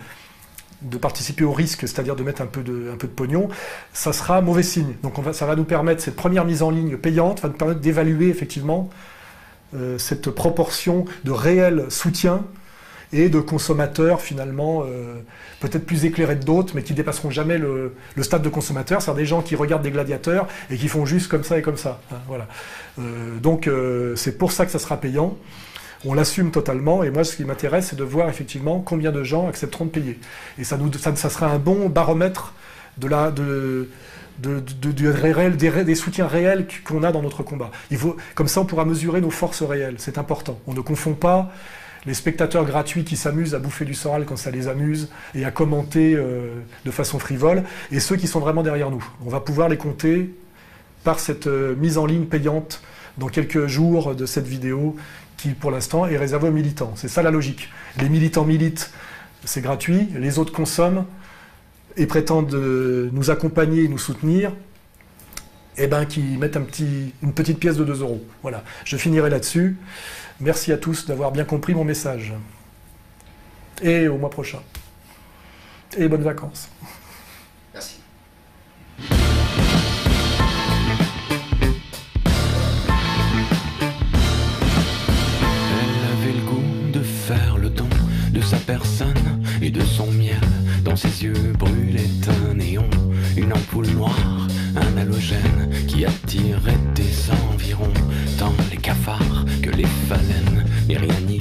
de participer au risque, c'est-à-dire de mettre un peu de pognon, ça sera mauvais signe. Donc ça va nous permettre, cette première mise en ligne payante, va nous permettre d'évaluer effectivement cette proportion de réel soutien et de consommateurs finalement peut-être plus éclairés que d'autres, mais qui dépasseront jamais le stade de consommateur, c'est-à-dire des gens qui regardent des gladiateurs et qui font juste comme ça et comme ça. Voilà. Donc c'est pour ça que ça sera payant. On l'assume totalement, et moi ce qui m'intéresse c'est de voir effectivement combien de gens accepteront de payer. Et ça sera un bon baromètre des soutiens réels qu'on a dans notre combat. Comme ça on pourra mesurer nos forces réelles, c'est important. On ne confond pas les spectateurs gratuits qui s'amusent à bouffer du Soral quand ça les amuse et à commenter de façon frivole, et ceux qui sont vraiment derrière nous. On va pouvoir les compter par cette mise en ligne payante dans quelques jours de cette vidéo qui pour l'instant est réservé aux militants. C'est ça la logique. Les militants militent, c'est gratuit, les autres consomment et prétendent nous accompagner et nous soutenir, et ben qui mettent une petite pièce de 2 €. Voilà, je finirai là-dessus. Merci à tous d'avoir bien compris mon message. Et au mois prochain. Et bonnes vacances. Merci. Elle avait le goût de faire le don de sa personne et de son miel. Dans ses yeux brûlait un néon, une ampoule noire, un halogène qui attirait des environs, tant les cafards que les phalènes, mais rien n'y